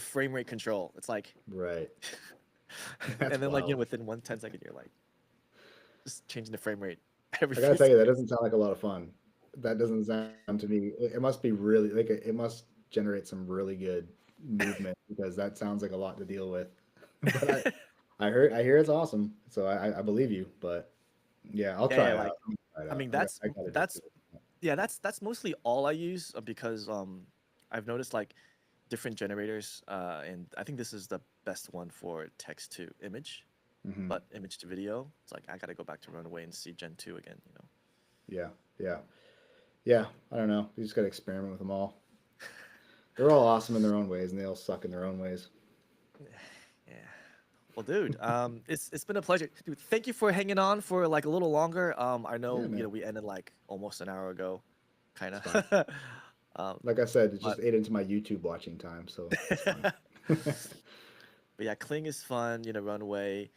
frame rate control. It's like, Right. and That's then like wild. within 1 10 second, you're like just changing the frame rate every I gotta few tell you, that seconds. doesn't sound like a lot of fun. That doesn't sound to me. It must be really like it must generate some really good movement because that sounds like a lot to deal with. But I hear it's awesome, so I believe you. But yeah, I'll Yeah, try yeah, it out. like I'm gonna try it I out. mean I gotta just do that's it. yeah, that's mostly all I use because I've noticed like different generators, and I think this is the best one for text to image, Hmm. but image to video. It's like I gotta go back to Runaway and see Gen 2 again. Yeah, yeah, yeah. I don't know. You just gotta experiment with them all. They're all awesome in their own ways, and they all suck in their own ways. Yeah. Well, dude, it's been a pleasure. Dude, thank you for hanging on for like a little longer. I Yeah, know, man, we ended like almost an hour ago, kind it's fine. of. um, Like I said, it just but ate into my YouTube watching time, so it's fine. but yeah, Cling is fun. Runaway.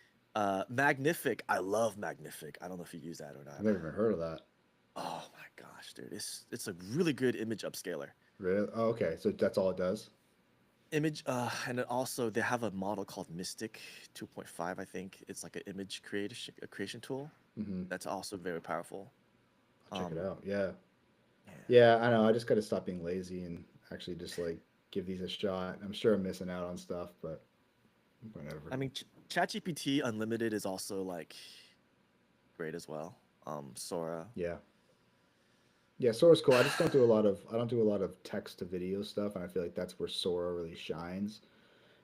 Magnific. I love Magnific. I don't know if you use that or I've not. never even heard of that. Oh my gosh, dude. It's a really good image upscaler. Really? Oh, okay. So that's all it does? Image and then also they have a model called Mystic 2.5, I think. It's like an image creation tool Mm-hmm. that's also very powerful. I'll check it Um out. Yeah. yeah. Yeah, I know. I just got to stop being lazy and actually just like give these a shot. I'm sure I'm missing out on stuff, but whatever. I mean ChatGPT Unlimited is also like great as well. Sora. Yeah. Yeah, Sora's cool. I don't do a lot of text to video stuff, and I feel like that's where Sora really shines.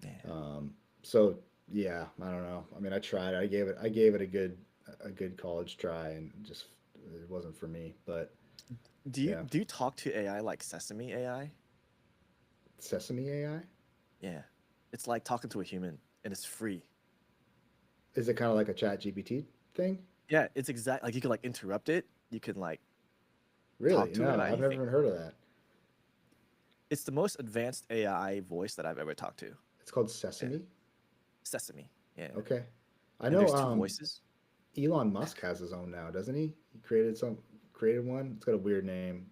Yeah. Um, so yeah, I don't know. I mean, I tried. I gave it a good college try, and just it wasn't for me. But yeah, Do you talk to AI like Sesame AI? Sesame AI, Yeah. It's like talking to a human and it's free. is it kind of like a Chat GPT thing? Yeah, it's exact like you can like interrupt it. You can like talk Really? to it No, about I've never anything. even heard of that. It's the most advanced AI voice that I've ever talked to. It's called Yeah. Sesame. Sesame. Yeah. Okay, I And know. there's two voices. Elon Musk has his own now, doesn't he? He created one. It's got a weird name,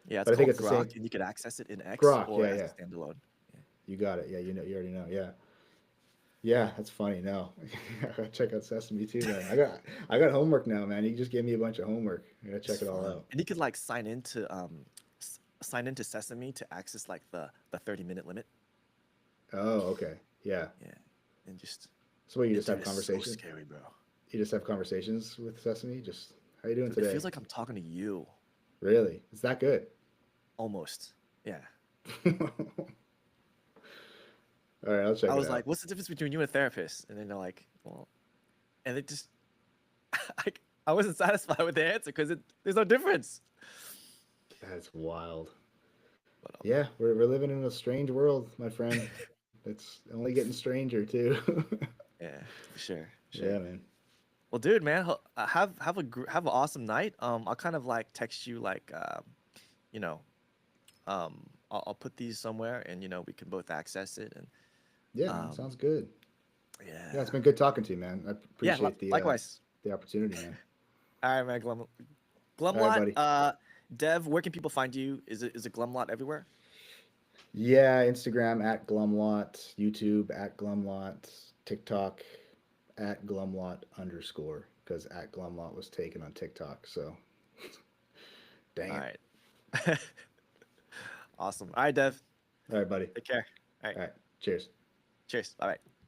Yeah, it's but I think called it's the same. Grok and you can access it in X Grok. or Yeah, as a yeah. standalone. Yeah. You got it. Yeah, you know. You already know. Yeah. Yeah, that's funny. No, I gotta check out Sesame too. Then I got homework now, man. You just gave me a bunch of homework. I gotta It's check it all fun. out. And you can like sign into Sesame to access like the 30-minute limit. Oh, okay. Yeah. Yeah. And just So what, you and just dude, have it's so conversation? scary, bro. You just have conversations with Sesame? Just how you doing Dude, it today? feels like I'm talking to you Really? It's that good? almost. Yeah. All right, I'll check I it was out. like, what's the difference between you and a therapist? And then they're like, well, and it just, I, I wasn't satisfied with the answer because there's no difference. That's wild. But Yeah, we're living in a strange world, my friend. It's only getting stranger too. yeah, for sure, for Yeah, sure. man. Well, dude, man, have an awesome night. I'll kind of like text you like, you know, I'll put these somewhere and we can both access it and Yeah, man. um, Sounds good. Yeah, it's yeah, been good talking to you, man. I yeah, appreciate likewise. the opportunity, man. All right, man, All right, Glumlot, buddy. Dev, where can people find you? Is it Glumlot everywhere? Yeah, Instagram at Glumlot, YouTube at Glumlot, TikTok at Glumlot underscore because at Glumlot was taken on TikTok. So dang All it. right. Awesome. All right, Dev. All right, buddy. Take care. All right. All right. Cheers. Cheers. Bye bye.